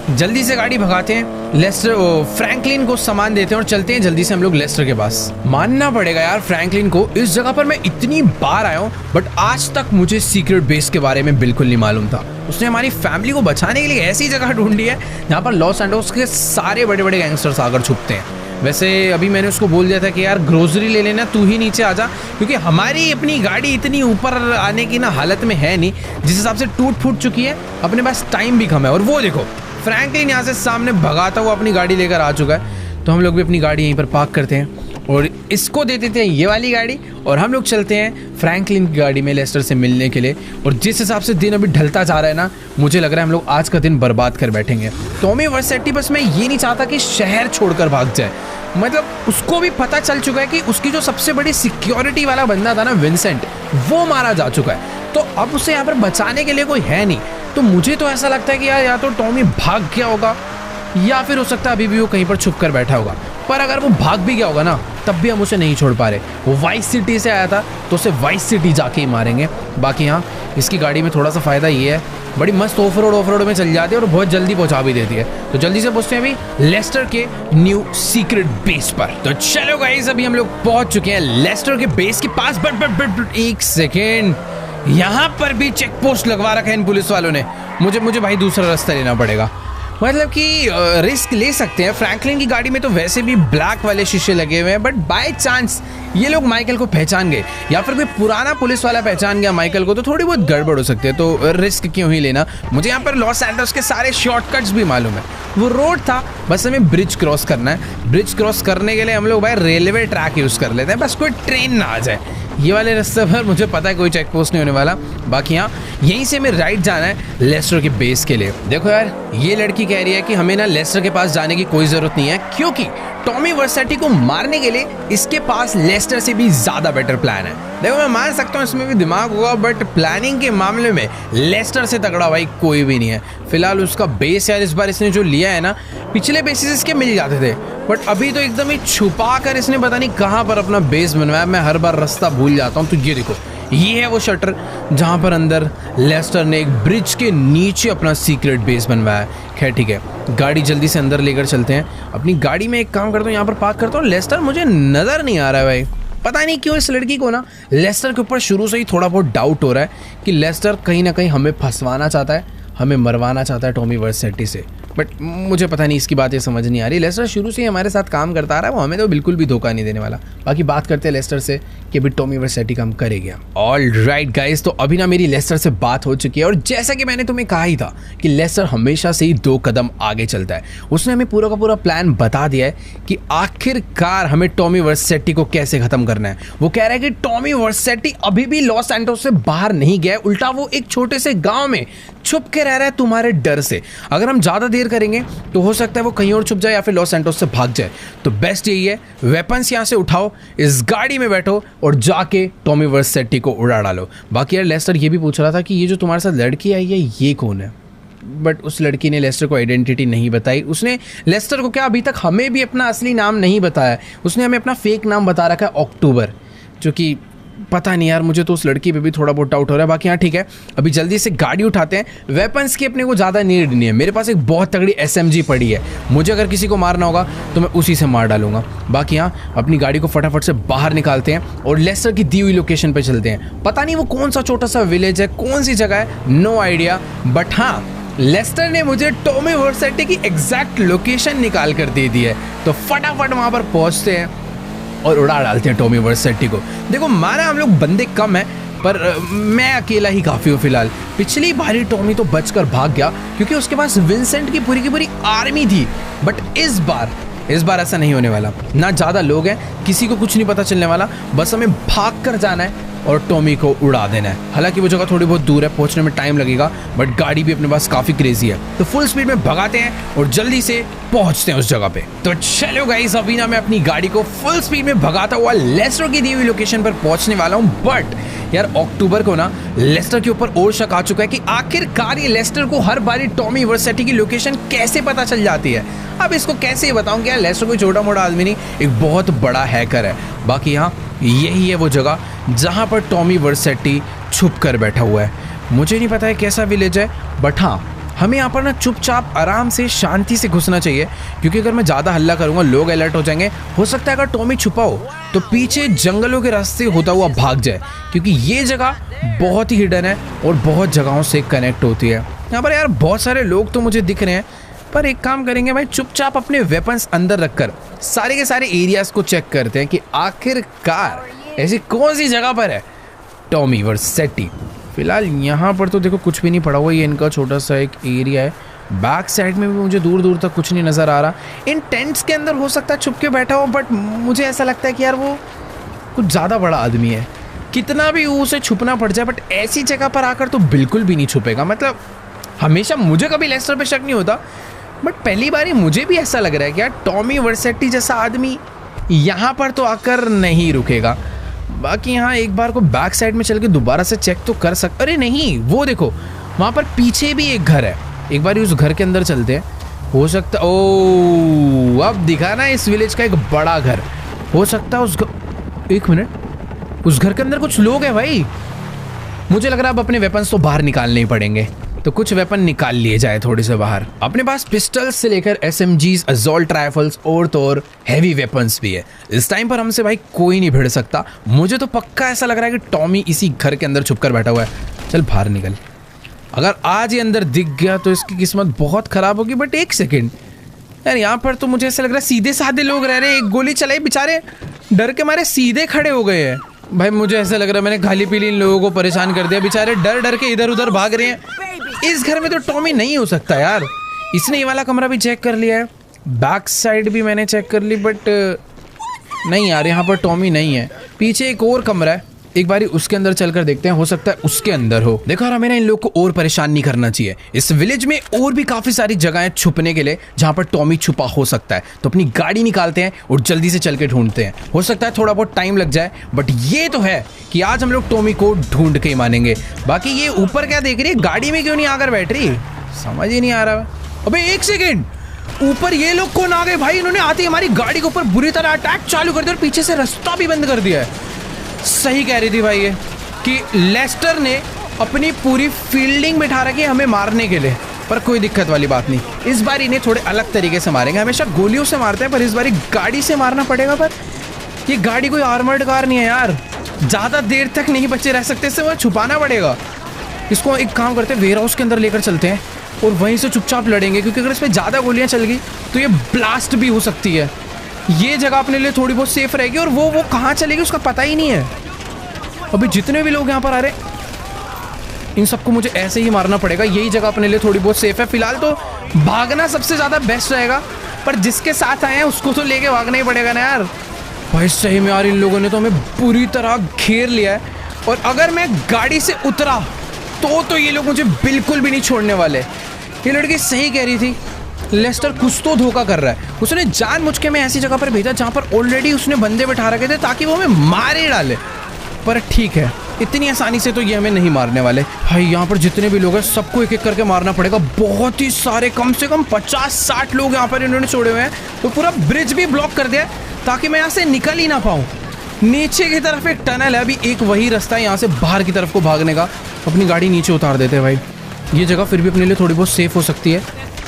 जल्दी से गाड़ी भगाते हैं, लेस्टर फ्रैंकलिन को सामान देते हैं और चलते हैं जल्दी से हम लोग लेस्टर के पास। मानना पड़ेगा यार फ्रैंकलिन को, इस जगह पर मैं इतनी बार आया हूँ बट आज तक मुझे सीक्रेट बेस के बारे में बिल्कुल नहीं मालूम था। उसने हमारी फैमिली को बचाने के लिए ऐसी जगह ढूंढी है जहाँ पर लॉस एंजल्स के सारे बड़े बड़े गैंगस्टर्स आकर छुपते हैं। वैसे अभी मैंने उसको बोल दिया था कि यार ग्रोसरी ले लेना, तू ही नीचे आ जा, क्योंकि हमारी अपनी गाड़ी इतनी ऊपर आने की ना हालत में है नहीं, जिस हिसाब से टूट फूट चुकी है, अपने पास टाइम भी कम है। और वो देखो फ्रैंकलिन यहाँ से सामने भगाता हुआ अपनी गाड़ी लेकर आ चुका है। तो हम लोग भी अपनी गाड़ी यहीं पर पार्क करते हैं और इसको दे देते हैं ये वाली गाड़ी और हम लोग चलते हैं फ्रैंकलिन की गाड़ी में लेस्टर से मिलने के लिए। और जिस हिसाब से दिन अभी ढलता जा रहा है ना, मुझे लग रहा है हम लोग आज का दिन बर्बाद कर बैठेंगे। टॉमी वर्सेटी बस मैं ये नहीं चाहता कि शहर छोड़कर भाग जाए, मतलब उसको भी पता चल चुका है कि उसकी जो सबसे बड़ी सिक्योरिटी वाला बंदा था ना विंसेंट, वो मारा जा चुका है। तो अब उसे यहाँ पर बचाने के लिए कोई है नहीं। तो मुझे तो ऐसा लगता है कि यार या तो टॉमी भाग गया होगा या फिर हो सकता है अभी भी वो कहीं पर छुप कर बैठा होगा। पर अगर वो भाग भी गया होगा ना, तब भी हम उसे नहीं छोड़ पा रहे। वो वाइस सिटी से आया था तो उसे वाइस सिटी जाके ही मारेंगे। बाकी यहाँ इसकी गाड़ी में थोड़ा सा फ़ायदा ये है, बड़ी मस्त ऑफ रोड में चल जाती है और बहुत जल्दी पहुंचा भी देती है। तो जल्दी से पहुंचते हैं अभी लेस्टर के न्यू सीक्रेट बेस पर। तो चलो गाइस, अभी हम लोग पहुंच चुके हैं लेस्टर के बेस के पास। बट एक सेकेंड, यहाँ पर भी चेक पोस्ट लगवा रखा है इन पुलिस वालों ने। मुझे भाई दूसरा रास्ता लेना पड़ेगा। मतलब कि रिस्क ले सकते हैं। फ्रैंकलिन की गाड़ी में तो वैसे भी ब्लैक वाले शीशे लगे हुए हैं, बट बाय चांस ये लोग माइकल को पहचान गए या फिर कोई पुराना पुलिस वाला पहचान गया माइकल को, तो थोड़ी बहुत गड़बड़ हो सकती है। तो रिस्क क्यों ही लेना। मुझे यहाँ पर लॉस एंजल्स के सारे शॉर्टकट्स भी मालूम है। वो रोड था, बस हमें ब्रिज क्रॉस करना है। ब्रिज क्रॉस करने के लिए हम लोग भाई रेलवे ट्रैक यूज़ कर लेते हैं, बस कोई ट्रेन ना आ जाए। ये वाले रास्ते पर मुझे पता है कोई चेक पोस्ट नहीं होने वाला। बाकी यहाँ यहीं से हमें राइट जाना है लेस्टर के बेस के लिए। देखो यार, ये लड़की कह रही है कि हमें ना लेस्टर के पास जाने की कोई ज़रूरत नहीं है, क्योंकि टॉमी वर्सेटी को मारने के लिए इसके पास लेस्टर से भी ज़्यादा बेटर प्लान है। देखो मैं मान सकता हूँ इसमें भी दिमाग होगा, बट प्लानिंग के मामले में लेस्टर से तगड़ा भाई कोई भी नहीं है। फिलहाल उसका बेस यार इस बार इसने जो लिया है ना, पिछले बेसिस इसके मिल जाते थे, बट अभी तो एकदम ही छुपा कर इसने पता नहीं कहाँ पर अपना बेस बनवाया। मैं हर बार रास्ता भूल जाता हूँ। तो ये देखो, ये है वो शटर जहाँ पर अंदर लेस्टर ने एक ब्रिज के नीचे अपना सीक्रेट बेस बनवाया है। खैर ठीक है, गाड़ी जल्दी से अंदर लेकर चलते हैं। अपनी गाड़ी में एक काम करता हूँ, यहाँ पर पार्क करता हूँ। लेस्टर मुझे नज़र नहीं आ रहा है भाई, पता नहीं क्यों इस लड़की को ना लेस्टर के ऊपर शुरू से ही थोड़ा बहुत डाउट हो रहा है कि लेस्टर कहीं ना कहीं हमें फंसवाना चाहता है, हमें मरवाना चाहता है टॉमी वर्सेटी से। बट मुझे पता नहीं, इसकी बातें समझ नहीं आ रही। लेस्टर शुरू से ही हमारे साथ काम करता आ रहा है, वो हमें तो बिल्कुल भी धोखा नहीं देने वाला। बाकी बात करते हैं लेस्टर से कि अभी टॉमी वर्सेटी काम करेगा। ऑल राइट गाइस, तो अभी ना मेरी लेस्टर से बात हो चुकी है, और जैसा कि मैंने तुम्हें कहा ही था कि लेस्टर हमेशा से ही 2 कदम आगे चलता है। उसने हमें पूरा का पूरा प्लान बता दिया है कि आखिरकार हमें टॉमी वर्सेटी को कैसे खत्म करना है। वो कह रहा है कि टॉमी वर्सेटी अभी भी लॉस सैंटोस से बाहर नहीं गया, उल्टा वो एक छोटे से गाँव में छुप के रह रहा है तुम्हारे डर से। अगर हम ज़्यादा देर करेंगे तो हो सकता है वो कहीं और छुप जाए या फिर लॉस सैंटोस से भाग जाए। तो बेस्ट यही है, वेपन्स यहाँ से उठाओ, इस गाड़ी में बैठो और जाके टॉमी वर्सेटी को उड़ा डालो। बाकी यार लेस्टर ये भी पूछ रहा था कि ये जो तुम्हारे साथ लड़की आई है ये कौन है, बट उस लड़की ने लेस्टर को आइडेंटिटी नहीं बताई। उसने लेस्टर को क्या, अभी तक हमें भी अपना असली नाम नहीं बताया। उसने हमें अपना फेक नाम बता रखा है अक्टूबर, जो कि पता नहीं यार, मुझे तो उस लड़की पे भी थोड़ा बहुत डाउट हो रहा है। बाकी हाँ ठीक है, अभी जल्दी से गाड़ी उठाते हैं। वेपन्स की अपने को ज़्यादा नीड नहीं है, मेरे पास एक बहुत तगड़ी SMG पड़ी है। मुझे अगर किसी को मारना होगा तो मैं उसी से मार डालूंगा। बाकी हाँ, अपनी गाड़ी को फटाफट से बाहर निकालते हैं और लेस्टर की दी हुई लोकेशन पे चलते हैं। पता नहीं वो कौन सा छोटा सा विलेज है, कौन सी जगह है, नो आइडिया, बट हाँ लेस्टर ने मुझे टॉमी वर्सेटी की एग्जैक्ट लोकेशन निकाल कर दे दी है। तो फटाफट वहाँ पर पहुँचते हैं और उड़ा डालते हैं टॉमी वर्सेटी को। देखो माना हम लोग बंदे कम हैं, पर मैं अकेला ही काफ़ी हूँ फिलहाल। पिछली बारी टॉमी तो बचकर भाग गया क्योंकि उसके पास विंसेंट की पूरी आर्मी थी, बट इस बार ऐसा नहीं होने वाला। ना ज़्यादा लोग हैं, किसी को कुछ नहीं पता चलने वाला, बस हमें भाग कर जाना है और टॉमी को उड़ा देना है। हालांकि वो जगह थोड़ी बहुत दूर है, पहुंचने में टाइम लगेगा, बट गाड़ी भी अपने पास काफ़ी क्रेजी है। तो फुल स्पीड में भगाते हैं और जल्दी से पहुंचते हैं उस जगह पे। तो चलो गाइस, अभी ना मैं अपनी गाड़ी को फुल स्पीड में भगाता हुआ लेस्टर की दी हुई लोकेशन पर पहुंचने वाला हूँ। बट यार अक्टूबर को ना लेस्टर के ऊपर और शक आ चुका है कि आखिरकार ये लेस्टर को हर बारी टॉमी वर्सेटी की लोकेशन कैसे पता चल जाती है। अब इसको कैसे बताऊं कि यार लेस्टर कोई छोटा मोटा आदमी नहीं, एक बहुत बड़ा हैकर है। बाकी यहाँ यही है वो जगह जहाँ पर टॉमी वर्सेटी छुप कर बैठा हुआ है। मुझे नहीं पता है कैसा विलेज है, बट हाँ हमें यहाँ पर ना चुपचाप आराम से शांति से घुसना चाहिए, क्योंकि अगर मैं ज़्यादा हल्ला करूँगा लोग अलर्ट हो जाएंगे। हो सकता है अगर टॉमी छुपा हो तो पीछे जंगलों के रास्ते होता हुआ भाग जाए, क्योंकि ये जगह बहुत ही हिडन है और बहुत जगहों से कनेक्ट होती है। यहाँ पर यार बहुत सारे लोग तो मुझे दिख रहे हैं, पर एक काम करेंगे भाई, चुपचाप अपने वेपन्स अंदर रखकर सारे के सारे एरियाज को चेक करते हैं कि आखिरकार ऐसी कौन सी जगह पर है टॉमी वर्सेटी। फिलहाल यहाँ पर तो देखो कुछ भी नहीं पड़ा हुआ, ये इनका छोटा सा एक एरिया है। बैक साइड में भी मुझे दूर दूर तक कुछ नहीं नज़र आ रहा। इन टेंट्स के अंदर हो सकता है छुप के बैठा हो, बट मुझे ऐसा लगता है कि यार वो कुछ ज़्यादा बड़ा आदमी है। कितना भी उसे छुपना पड़ जाए, बट ऐसी जगह पर आकर तो बिल्कुल भी नहीं छुपेगा। मतलब हमेशा मुझे कभी लेस्टर पे शक नहीं होता, बट पहली बार ही मुझे भी ऐसा लग रहा है कि यार टॉमी वर्सेटी जैसा आदमी यहाँ पर तो आकर नहीं रुकेगा। बाकी यहाँ एक बार को बैक साइड में चल के दोबारा से चेक तो कर सकते। अरे नहीं, वो देखो वहाँ पर पीछे भी एक घर है, एक बार उस घर के अंदर चलते हैं। हो सकता ओ अब दिखा ना इस विलेज का एक बड़ा घर। हो सकता है उस एक मिनट, उस घर के अंदर कुछ लोग हैं भाई। मुझे लग रहा है अब अपने वेपन्स तो बाहर निकालने ही पड़ेंगे, तो कुछ वेपन निकाल लिए जाए थोड़े से बाहर। अपने पास पिस्टल्स से लेकर SMGs, असॉल्ट राइफल्स और तो और हैवी वेपन्स भी है। इस टाइम पर हमसे भाई कोई नहीं भिड़ सकता। मुझे तो पक्का ऐसा लग रहा है कि टॉमी इसी घर के अंदर छुपकर बैठा हुआ है। चल बाहर निकल, अगर आज ये अंदर दिख गया तो इसकी किस्मत बहुत खराब होगी। बट एक सेकेंड यार, यहाँ पर तो मुझे ऐसा लग रहा है सीधे साधे लोग रह रहे हैं। एक गोली चलाई, बेचारे डर के मारे सीधे खड़े हो गए हैं। भाई मुझे ऐसा लग रहा है मैंने खाली पीली इन लोगों को परेशान कर दिया, बेचारे डर डर के इधर उधर भाग रहे हैं। इस घर में तो टॉमी नहीं हो सकता यार। इसने ये वाला कमरा भी चेक कर लिया है, बैक साइड भी मैंने चेक कर ली, बट नहीं यार यहाँ पर टॉमी नहीं है। पीछे एक और कमरा है, एक बारी उसके अंदर चलकर देखते हैं, हो सकता है उसके अंदर हो। देखो यार, हमें ना इन लोग को और परेशान नहीं करना चाहिए। इस विलेज में और भी काफी सारी जगहें छुपने के लिए जहां पर टॉमी छुपा हो सकता है। तो अपनी गाड़ी निकालते हैं और जल्दी से चल के ढूंढते हैं। हो सकता है थोड़ा बहुत टाइम लग जाए, बट ये तो है कि आज हम लोग टॉमी को ढूंढ के ही मानेंगे। बाकी ये ऊपर क्या देख रही है, गाड़ी में क्यों नहीं आकर बैठ रही, समझ ही नहीं आ रहा। अबे एक सेकेंड, ऊपर ये लोग कौन आ गए भाई? इन्होंने आते ही हमारी गाड़ी के ऊपर बुरी तरह अटैक चालू कर दिया और पीछे से रास्ता भी बंद कर दिया है। सही कह रही थी भाई ये कि लेस्टर ने अपनी पूरी फील्डिंग बिठा रखी है हमें मारने के लिए। पर कोई दिक्कत वाली बात नहीं, इस बार इन्हें थोड़े अलग तरीके से मारेंगे। हमेशा गोलियों से मारते हैं, पर इस बार गाड़ी से मारना पड़ेगा। पर ये गाड़ी कोई आर्मर्ड कार नहीं है यार, ज़्यादा देर तक नहीं बचे रह सकते, इससे वो छुपाना पड़ेगा। इसको एक काम करते हैं, वेयर हाउस के अंदर लेकर चलते हैं और वहीं से चुपचाप लड़ेंगे, क्योंकि अगर इस पर ज़्यादा गोलियाँ चल गई तो ये ब्लास्ट भी हो सकती है। ये जगह अपने लिए थोड़ी बहुत सेफ रहेगी, और वो कहाँ चलेगी उसका पता ही नहीं है। अभी जितने भी लोग यहाँ पर आ रहे हैं इन सबको मुझे ऐसे ही मारना पड़ेगा। यही जगह अपने लिए थोड़ी बहुत सेफ है। फिलहाल तो भागना सबसे ज़्यादा बेस्ट रहेगा, पर जिसके साथ आए हैं उसको तो लेके भागना ही पड़ेगा ना यार। भाई सही में यार, इन लोगों ने तो हमें बुरी तरह घेर लिया है, और अगर मैं गाड़ी से उतरा तो ये लोग मुझे बिल्कुल भी नहीं छोड़ने वाले। ये लड़की सही कह रही थी, लेस्टर कुछ तो धोखा कर रहा है। उसने जानबूझ के मैं ऐसी जगह पर भेजा जहाँ पर ऑलरेडी उसने बंदे बिठा रखे थे ताकि वो हमें मार ही डाले। पर ठीक है, इतनी आसानी से तो ये हमें नहीं मारने वाले। भाई यहाँ पर जितने भी लोग हैं सबको एक एक करके मारना पड़ेगा। बहुत ही सारे, कम से कम 50-60 लोग यहाँ पर इन्होंने छोड़े हुए हैं। तो पूरा ब्रिज भी ब्लॉक कर दिया ताकि मैं यहाँ से निकल ही ना पाऊँ। नीचे की तरफ एक टनल है, अभी एक वही रास्ता है यहाँ से बाहर की तरफ को भागने का। अपनी गाड़ी नीचे उतार देते हैं भाई। ये जगह फिर भी अपने लिए थोड़ी बहुत सेफ हो सकती है,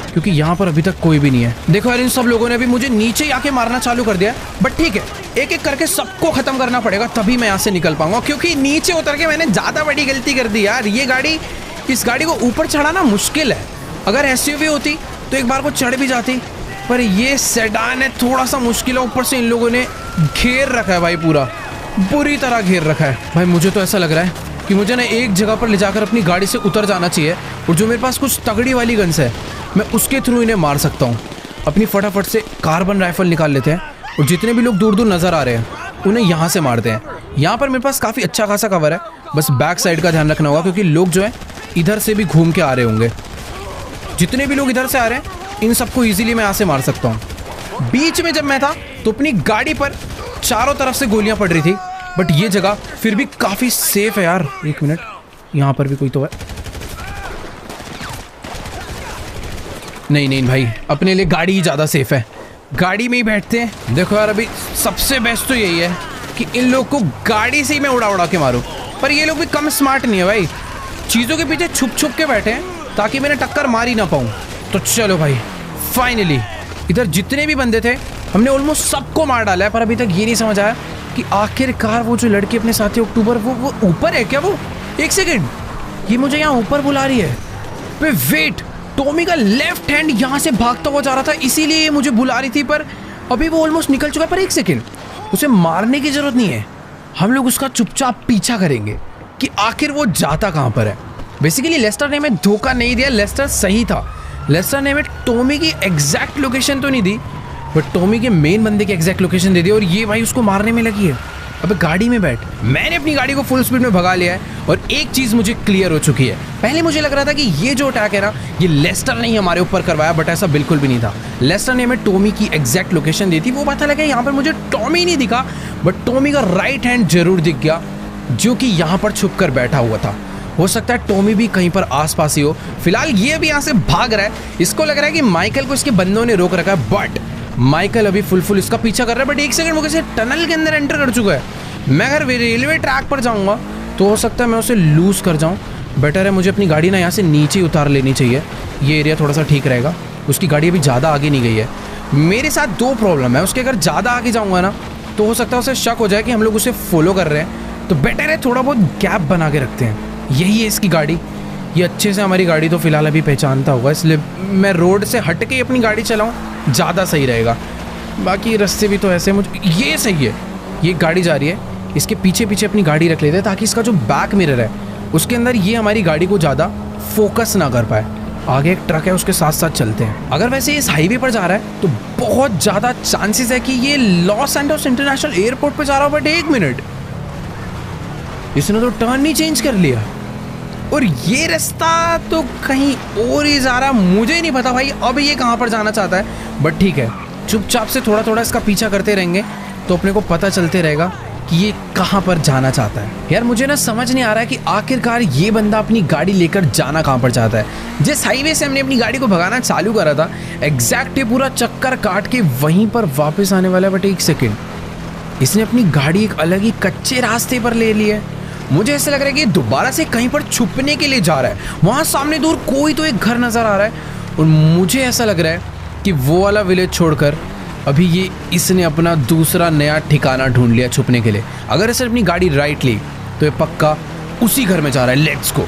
क्योंकि यहाँ पर अभी तक कोई भी नहीं है। देखो यार, इन सब लोगों ने भी मुझे नीचे ही आके मारना चालू कर दिया, बट ठीक है, एक एक करके सबको खत्म करना पड़ेगा, तभी मैं यहाँ से निकल पाऊंगा। क्योंकि नीचे उतर के मैंने ज़्यादा बड़ी गलती कर दी यार। ये गाड़ी, इस गाड़ी को ऊपर चढ़ाना मुश्किल है। अगर SUV होती तो एक बार को चढ़ भी जाती, पर ये सेडान है, थोड़ा सा मुश्किल है। ऊपर से इन लोगों ने घेर रखा है भाई, पूरा बुरी तरह घेर रखा है। भाई मुझे तो ऐसा लग रहा है कि मुझे ना एक जगह पर ले जाकर अपनी गाड़ी से उतर जाना चाहिए, और जो मेरे पास कुछ तगड़ी वाली गन्स है मैं उसके थ्रू इन्हें मार सकता हूँ। अपनी फटाफट से कार्बन राइफल निकाल लेते हैं, और जितने भी लोग दूर दूर नज़र आ रहे हैं उन्हें यहाँ से मारते हैं। यहाँ पर मेरे पास काफ़ी अच्छा खासा कवर है, बस बैक साइड का ध्यान रखना होगा, क्योंकि लोग जो है इधर से भी घूम के आ रहे होंगे। जितने भी लोग इधर से आ रहे हैं इन सबको ईजिली मैं यहाँ से मार सकता हूँ। बीच में जब मैं था तो अपनी गाड़ी पर चारों तरफ से गोलियाँ पड़ रही थी, बट ये जगह फिर भी काफ़ी सेफ है यार। एक मिनट, यहाँ पर भी कोई तो है। नहीं भाई, अपने लिए गाड़ी ही ज़्यादा सेफ है, गाड़ी में ही बैठते हैं। देखो यार, अभी सबसे बेस्ट तो यही है कि इन लोग को गाड़ी से ही मैं उड़ा के मारूं। पर ये लोग भी कम स्मार्ट नहीं है भाई, चीज़ों के पीछे छुप के बैठे हैं ताकि मैंने टक्कर मार ही ना पाऊँ। तो चलो भाई, फाइनली इधर जितने भी बंदे थे हमने ऑलमोस्ट सबको मार डाला है। पर अभी तक ये नहीं समझ आया कि आखिरकार वो जो लड़की अपने साथी अक्टूबर, वो ऊपर है क्या? वो एक सेकेंड, ये मुझे यहाँ ऊपर बुला रही है। वेट, टॉमी का लेफ्ट हैंड यहाँ से भागता हुआ जा रहा था, इसीलिए ये मुझे बुला रही थी। पर अभी वो ऑलमोस्ट निकल चुका है। पर एक सेकेंड, उसे मारने की जरूरत नहीं है, हम लोग उसका चुपचाप पीछा करेंगे कि आखिर वो जाता कहाँ पर है। बेसिकली लेस्टर ने हमें धोखा नहीं दिया, लेस्टर सही था। लेस्टर ने हमें टॉमी की एग्जैक्ट लोकेशन तो नहीं दी, बट टॉमी के मेन बंदे की एग्जैक्ट लोकेशन दे दी, और ये भाई उसको मारने में लगी है। अब गाड़ी में बैठ। मैंने अपनी गाड़ी को फुल स्पीड में भगा लिया है, और एक चीज़ मुझे क्लियर हो चुकी है। पहले मुझे लग रहा था कि ये जो अटैक है ना, ये लेस्टर ने ही हमारे ऊपर करवाया, बट ऐसा बिल्कुल भी नहीं था। लेस्टर ने हमें टॉमी की एग्जैक्ट लोकेशन दी थी। वो पता लगा यहाँ पर मुझे टॉमी नहीं दिखा, बट टॉमी का राइट हैंड जरूर दिख गया, जो कि यहाँ पर छुप कर बैठा हुआ था। हो सकता है टॉमी भी कहीं पर आसपास ही हो। फिलहाल ये भी यहाँ से भाग रहा है, इसको लग रहा है कि माइकल को इसके बंदों ने रोक रखा है, बट माइकल अभी फुल इसका पीछा कर रहा है। बट एक सेकंड, वो किसी टनल के अंदर एंटर कर चुका है। मैं अगर रेलवे ट्रैक पर जाऊंगा तो हो सकता है मैं उसे लूज़ कर जाऊँ। बेटर है मुझे अपनी गाड़ी ना यहाँ से नीचे उतार लेनी चाहिए, ये एरिया थोड़ा सा ठीक रहेगा। उसकी गाड़ी अभी ज़्यादा आगे नहीं गई है। मेरे साथ दो प्रॉब्लम है, उसके अगर ज़्यादा आगे जाऊँगा ना तो हो सकता है उसे शक हो जाए कि हम लोग उसे फॉलो कर रहे हैं, तो बेटर है थोड़ा बहुत गैप बना के रखते हैं। यही है इसकी गाड़ी, ये अच्छे से हमारी गाड़ी तो फ़िलहाल अभी पहचानता होगा, इसलिए मैं रोड से हट के अपनी गाड़ी चलाऊँ, ज़्यादा सही रहेगा। बाकी रास्ते भी तो ऐसे मुझे ये सही है। ये गाड़ी जा रही है, इसके पीछे पीछे अपनी गाड़ी रख लेते हैं ताकि इसका जो बैक मिरर है उसके अंदर ये हमारी गाड़ी को ज़्यादा फोकस ना कर पाए। आगे एक ट्रक है, उसके साथ साथ चलते हैं। अगर वैसे इस हाईवे पर जा रहा है तो बहुत ज़्यादा चांसेस है कि ये लॉस एंजल्स इंटरनेशनल एयरपोर्ट पे जा रहा हो। बट एक मिनट, इसने तो टर्न नहीं चेंज कर लिया और ये रास्ता तो कहीं और ही जा रहा। मुझे नहीं पता भाई अब ये कहाँ पर जाना चाहता है, बट ठीक है, चुपचाप से थोड़ा थोड़ा इसका पीछा करते रहेंगे तो अपने को पता चलते रहेगा कि ये कहाँ पर जाना चाहता है। यार मुझे ना समझ नहीं आ रहा है कि आखिरकार ये बंदा अपनी गाड़ी लेकर जाना कहाँ पर चाहता है। जिस हाईवे से हमने अपनी गाड़ी को भगाना चालू करा था एग्जैक्ट ये पूरा चक्कर काट के वहीं पर वापस आने वाला है। बट एक सेकेंड, इसने अपनी गाड़ी एक अलग ही कच्चे रास्ते पर ले ली है। मुझे ऐसा लग रहा है कि दोबारा से कहीं पर छुपने के लिए जा रहा है। वहाँ सामने दूर कोई तो एक घर नज़र आ रहा है और मुझे ऐसा लग रहा है कि वो वाला विलेज छोड़कर अभी ये इसने अपना दूसरा नया ठिकाना ढूंढ लिया छुपने के लिए। अगर इसने अपनी गाड़ी राइट ली तो ये पक्का उसी घर में जा रहा है। Let's go.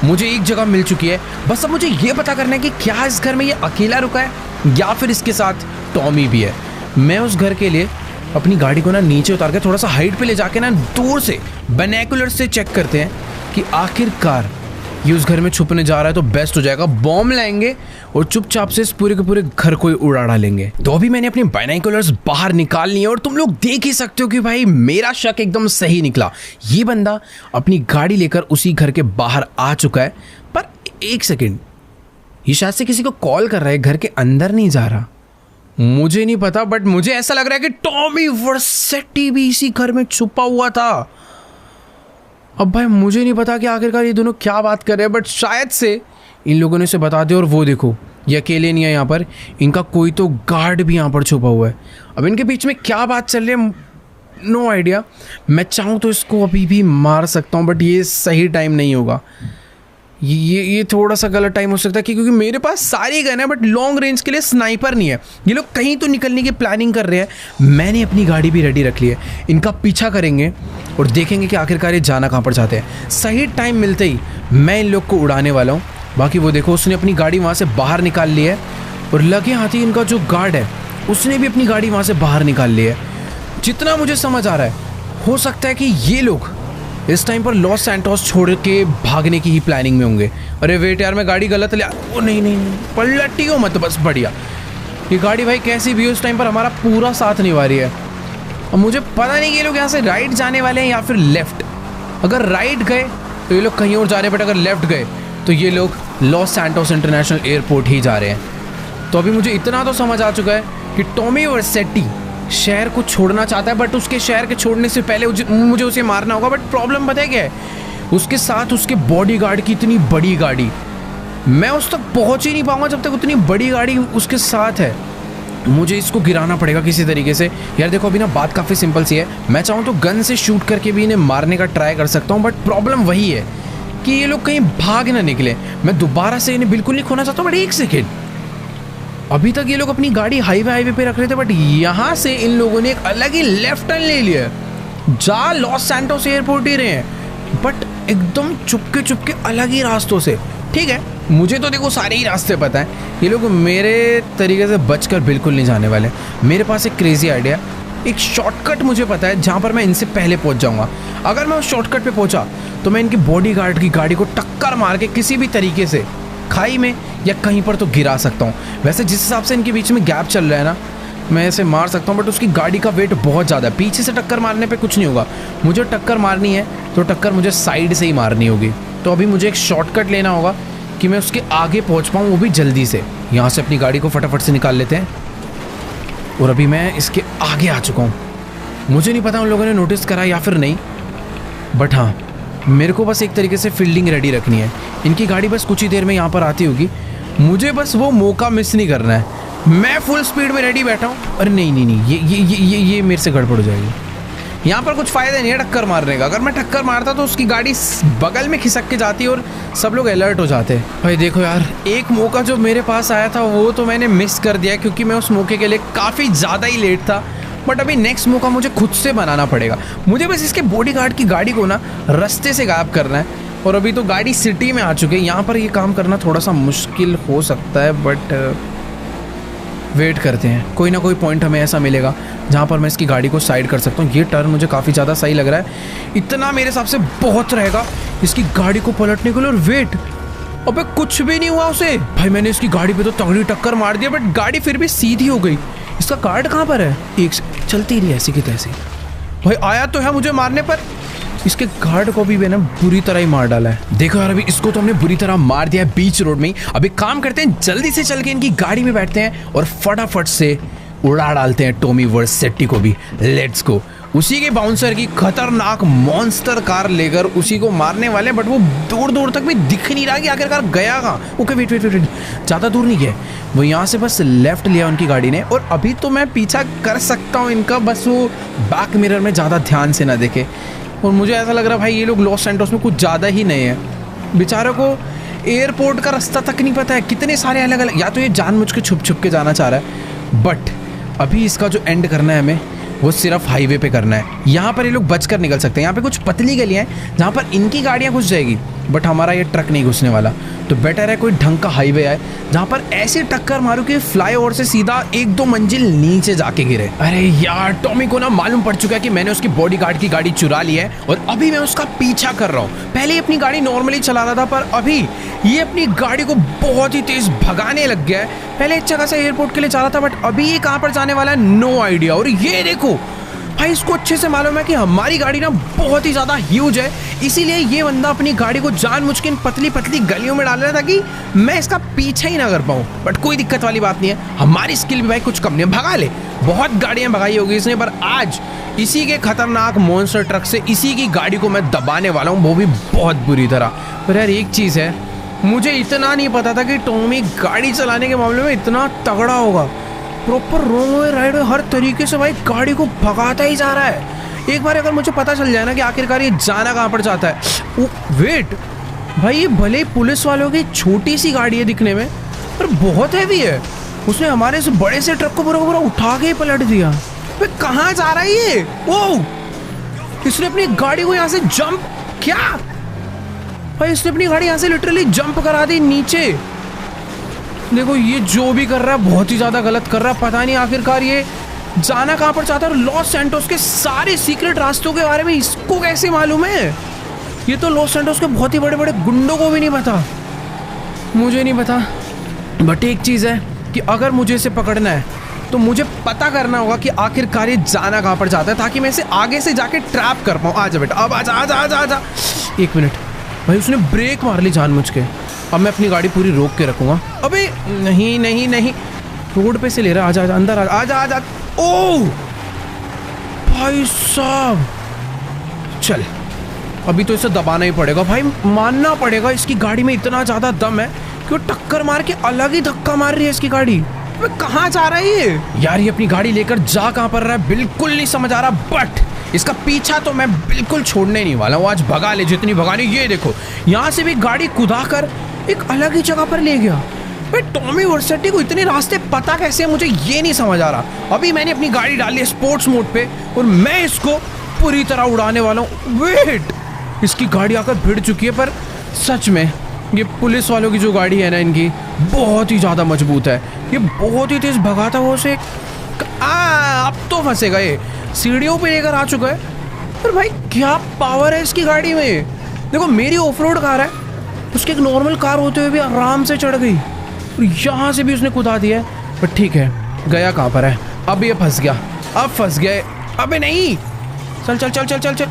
मुझे एक जगह मिल चुकी है, बस अब मुझे ये पता करना है कि क्या इस घर में ये अकेला रुका है या फिर इसके साथ टॉमी भी है। मैं उस घर के लिए अपनी गाड़ी को ना नीचे उतार के थोड़ा सा हाइट पे ले जाके ना दूर से बाइनोकुलर से चेक करते हैं कि आखिरकार ये उस घर में छुपने जा रहा है तो बेस्ट हो जाएगा। बॉम्ब लाएंगे और चुपचाप से इस पूरे के पूरे घर को उड़ा डालेंगे। तो अभी मैंने अपनी बाइनोकुलर्स बाहर निकाल ली है और तुम लोग देख ही सकते हो कि भाई मेरा शक एकदम सही निकला। ये बंदा अपनी गाड़ी लेकर उसी घर के बाहर आ चुका है। पर एक सेकेंड, ये शायद से किसी को कॉल कर रहा है, घर के अंदर नहीं जा रहा। मुझे नहीं पता, बट मुझे ऐसा लग रहा है कि टॉमी वर्सेटी भी इसी घर में छुपा हुआ था। अब भाई मुझे नहीं पता कि आखिरकार ये दोनों क्या बात कर रहे हैं, बट शायद से इन लोगों ने इसे बता दिया। और वो देखो, ये अकेले नहीं है यहाँ पर, इनका कोई तो गार्ड भी यहाँ पर छुपा हुआ है। अब इनके बीच में क्या बात चल रही है नो आइडिया। मैं चाहूँ तो इसको अभी भी मार सकता हूँ, बट ये सही टाइम नहीं होगा। ये थोड़ा सा गलत टाइम हो सकता है क्योंकि मेरे पास सारी गन है बट लॉन्ग रेंज के लिए स्नाइपर नहीं है। ये लोग कहीं तो निकलने की प्लानिंग कर रहे हैं। मैंने अपनी गाड़ी भी रेडी रख ली है, इनका पीछा करेंगे और देखेंगे कि आखिरकार ये जाना कहाँ पर चाहते हैं। सही टाइम मिलते ही मैं इन लोग को उड़ाने वाला हूँ। बाकी वो देखो, उसने अपनी गाड़ी वहाँ से बाहर निकाल ली है और लगे हाथ ही इनका जो गार्ड है उसने भी अपनी गाड़ी वहाँ से बाहर निकाल ली है। जितना मुझे समझ आ रहा है हो सकता है कि ये लोग इस टाइम पर लॉस सैंटोस छोड़ के भागने की ही प्लानिंग में होंगे। अरे वेट यार, मैं गाड़ी गलत ले ओ नहीं पलटी हो मत, बस बढ़िया। ये गाड़ी भाई कैसी भी हो इस टाइम पर हमारा पूरा साथ निभा रही है। अब मुझे पता नहीं कि ये लोग यहाँ से राइट जाने वाले हैं या फिर लेफ्ट। अगर राइट गए तो ये लोग कहीं और जा रहे हैं, बट अगर लेफ्ट गए तो ये लोग लॉस सैंटोस इंटरनेशनल एयरपोर्ट ही जा रहे हैं। तो अभी मुझे इतना तो समझ आ चुका है कि टॉमी वर्सेटी शहर को छोड़ना चाहता है, बट उसके शहर के छोड़ने से पहले मुझे उसे मारना होगा। बट प्रॉब्लम पता है क्या है, उसके साथ उसके बॉडीगार्ड की इतनी बड़ी गाड़ी, मैं उस तक पहुंच ही नहीं पाऊंगा जब तक उतनी बड़ी गाड़ी उसके साथ है। मुझे इसको गिराना पड़ेगा किसी तरीके से। यार देखो, अभी ना बात काफ़ी सिंपल सी है। मैं चाहूँ तो गन से शूट करके भी इन्हें मारने का ट्राई कर सकता हूँ, बट प्रॉब्लम वही है कि ये लोग कहीं भाग ना निकले। मैं दोबारा से इन्हें बिल्कुल नहीं खोना चाहता हूँ। बट एक सेकेंड, अभी तक ये लोग अपनी गाड़ी हाईवे पे रख रहे थे, बट यहाँ से इन लोगों ने एक अलग ही लेफ्ट टर्न ले लिया। जा लॉस सैंटोस एयरपोर्ट ही रहे हैं, बट एकदम चुपके अलग ही रास्तों से। ठीक है, मुझे तो देखो सारे ही रास्ते पता है, ये लोग मेरे तरीके से बचकर बिल्कुल नहीं जाने वाले। मेरे पास एक क्रेजी आइडिया, एक शॉर्टकट मुझे पता है जहाँ पर मैं इनसे पहले पहुँच जाऊँगा। अगर मैं उस शॉर्टकट पे पहुँचा तो मैं इनकी बॉडीगार्ड की गाड़ी को टक्कर मार के किसी भी तरीके से खाई में या कहीं पर तो गिरा सकता हूँ। वैसे जिस हिसाब से इनके बीच में गैप चल रहा है ना, मैं इसे मार सकता हूँ, बट उसकी गाड़ी का वेट बहुत ज़्यादा है। पीछे से टक्कर मारने पे कुछ नहीं होगा। मुझे टक्कर मारनी है तो टक्कर मुझे साइड से ही मारनी होगी। तो अभी मुझे एक शॉर्टकट लेना होगा कि मैं उसके आगे पहुँच पाऊँ, वो भी जल्दी से। यहाँ से अपनी गाड़ी को फटाफट से निकाल लेते हैं और अभी मैं इसके आगे आ चुका हूँ। मुझे नहीं पता उन लोगों ने नोटिस करा या फिर नहीं, बट हाँ, मेरे को बस एक तरीके से फील्डिंग रेडी रखनी है। इनकी गाड़ी बस कुछ ही देर में यहाँ पर आती होगी, मुझे बस वो मौका मिस नहीं करना है। मैं फुल स्पीड में रेडी बैठा हूँ। अरे नहीं, ये मेरे से गड़बड़ हो जाएगी। यहाँ पर कुछ फायदा नहीं है टक्कर मारने का। अगर मैं टक्कर मारता तो उसकी गाड़ी बगल में खिसक के जाती और सब लोग अलर्ट हो जाते। भाई देखो यार, एक मौका जो मेरे पास आया था वो तो मैंने मिस कर दिया, क्योंकि मैं उस मौके के लिए काफ़ी ज़्यादा ही लेट था। बट अभी नेक्स्ट मौका मुझे खुद से बनाना पड़ेगा। मुझे बस इसके बॉडीगार्ड की गाड़ी को ना रास्ते से गायब करना है। और अभी तो गाड़ी सिटी में आ चुकी है, यहाँ पर ये काम करना थोड़ा सा मुश्किल हो सकता है। बट वेट करते हैं, कोई ना कोई पॉइंट हमें ऐसा मिलेगा जहाँ पर मैं इसकी गाड़ी को साइड कर सकता हूँ। ये टर्न मुझे काफ़ी ज़्यादा सही लग रहा है, इतना मेरे हिसाब से बहुत रहेगा इसकी गाड़ी को पलटने के लिए। और वेट, अबे कुछ भी नहीं हुआ उसे। भाई मैंने इसकी गाड़ी पे तो तगड़ी टक्कर मार दिया, बट गाड़ी फिर भी सीधी हो गई। इसका कार्ड कहाँ पर है? एक चलती रही ऐसी की तैसी। भाई आया तो है मुझे मारने पर, इसके गार्ड को भी मैंने बुरी तरह ही मार डाला है। देखो यार, अभी इसको तो हमने बुरी तरह मार दिया है बीच रोड में ही। अभी काम करते हैं, जल्दी से चल के इनकी गाड़ी में बैठते हैं और फटाफट से उड़ा डालते हैं टॉमी वर्सेटी को भी। Let's go. उसी के बाउंसर की खतरनाक मॉन्स्टर कार लेकर उसी को मारने वाले, बट वो दूर दूर तक भी दिख नहीं रहा कि आखिरकार गया कहाँ। ओके वेट वेट वेट, ज़्यादा दूर नहीं गया वो, यहाँ से बस लेफ्ट लिया उनकी गाड़ी ने। और अभी तो मैं पीछा कर सकता हूँ इनका, बस वो बैक मिरर में ज़्यादा ध्यान से ना देखे। और मुझे ऐसा लग रहा है भाई ये लोग लॉस सैंटोस में कुछ ज़्यादा ही नए हैं। बेचारों को एयरपोर्ट का रास्ता तक नहीं पता है। कितने सारे अलग अलग, या तो ये जानबूझ के छुप छुप के जाना चाह रहा है। बट अभी इसका जो एंड करना है हमें, वो सिर्फ हाईवे पे करना है। यहाँ पर ये लोग बचकर निकल सकते हैं। यहाँ पे कुछ पतली गलियाँ हैं जहाँ पर इनकी गाड़ियाँ घुस जाएगी, बट हमारा ये ट्रक नहीं घुसने वाला। तो बेटर है कोई ढंग का हाईवे आए जहाँ पर ऐसी टक्कर मारूं कि फ्लाईओवर से सीधा 1-2 मंजिल नीचे जाके गिरे। अरे यार, टॉमी को ना मालूम पड़ चुका है कि मैंने उसकी बॉडीगार्ड की गाड़ी चुरा ली है और अभी मैं उसका पीछा कर रहा हूँ। पहले अपनी गाड़ी नॉर्मली चला रहा था, पर अभी ये अपनी गाड़ी को बहुत ही तेज भगाने लग गया है। पहले एक जगह से एयरपोर्ट के लिए जा रहा था, बट अभी ये कहाँ पर जाने वाला है नो आइडिया। और ये देखो भाई, इसको अच्छे से मालूम है कि हमारी गाड़ी ना बहुत ही ज़्यादा ह्यूज है, इसीलिए ये बंदा अपनी गाड़ी को जानबूझ के इन पतली पतली गलियों में डाल रहा था कि मैं इसका पीछा ही ना कर पाऊँ। बट कोई दिक्कत वाली बात नहीं है, हमारी स्किल भी भाई कुछ कम नहीं है, भगा ले। बहुत गाड़ियाँ भगाई होगी इसने, पर आज इसी के खतरनाक मॉन्स्टर ट्रक से इसी की गाड़ी को मैं दबाने वाला हूँ, वो भी बहुत बुरी तरह। पर यार एक चीज़ है, मुझे इतना नहीं पता था कि टॉमी गाड़ी चलाने के मामले में इतना तगड़ा होगा। प्रॉपर रोंग वे राइट वे हर तरीके से भाई गाड़ी को भगाता ही जा रहा है। एक बार अगर मुझे पता चल जाए ना कि आखिरकार ये जाना कहाँ पर जाता है। वेट भाई, ये भले ही पुलिस वालों की छोटी सी गाड़ी है दिखने में, पर बहुत हैवी है। उसने हमारे इस बड़े से ट्रक को पूरा उठा के ही पलट दिया। वे कहाँ जा रहा है ये? ओ, इसने अपनी गाड़ी को यहाँ से जंप, क्या भाई, इसने अपनी गाड़ी यहाँ से लिटरली जंप करा दी नीचे। देखो ये जो भी कर रहा है बहुत ही ज़्यादा गलत कर रहा है। पता नहीं आखिरकार ये जाना कहाँ पर चाहता है। और लॉस सैंटोस के सारे सीक्रेट रास्तों के बारे में इसको कैसे मालूम है? ये तो लॉस सैंटोस के बहुत ही बड़े बड़े गुंडों को भी नहीं पता, मुझे नहीं पता। बट एक चीज़ है कि अगर मुझे इसे पकड़ना है तो मुझे पता करना होगा कि आखिरकार ये जाना कहाँ पर चाहता है, ताकि मैं इसे आगे से जाके ट्रैप कर पाऊँ। आजा बेटा, अब आजा आजा आजा आजा। एक मिनट भाई, उसने ब्रेक मार ली जानबूझ के। अब मैं अपनी गाड़ी पूरी रोक के रखूँगा। अबे नहीं नहीं नहीं, रोड पे से ले रहा। आजा आजा अंदर, आजा आजा। ओह भाई साहब, चल अभी तो इसे दबाना ही पड़ेगा भाई, मानना पड़ेगा इसकी गाड़ी में इतना ज़्यादा दम है कि वो टक्कर मार के अलग ही धक्का मार रही है इसकी गाड़ी। अबे कहाँ जा रहा है ये यार? ये अपनी गाड़ी लेकर जा कहाँ पर रहा है बिल्कुल नहीं समझ आ रहा। बट इसका पीछा तो मैं बिल्कुल छोड़ने नहीं वाला हूँ। आज भगा ले जितनी भगानी। ये देखो यहाँ से भी गाड़ी कुदा कर एक अलग ही जगह पर ले गया। भाई टॉमी वर्सेटी को इतने रास्ते पता कैसे है, मुझे ये नहीं समझ आ रहा। अभी मैंने अपनी गाड़ी डाली है स्पोर्ट्स मोड पे और मैं इसको पूरी तरह उड़ाने वाला हूँ। वेट, इसकी गाड़ी आकर भिड़ चुकी है, पर सच में ये पुलिस वालों की जो गाड़ी है ना इनकी बहुत ही ज़्यादा मजबूत है। ये बहुत ही तेज भगाता हुआ उसे अब तो फंसेगा। ये सीढ़ियों पे लेकर आ चुका है। पर भाई क्या पावर है इसकी गाड़ी में। देखो मेरी ऑफ रोड कार है, उसकी एक नॉर्मल कार होते हुए भी आराम से चढ़ गई और यहाँ से भी उसने कुदा दिया है। पर ठीक है, गया कहाँ पर है? अब ये फंस गया, अब फंस गया। अबे नहीं, चल चल चल चल चल चल।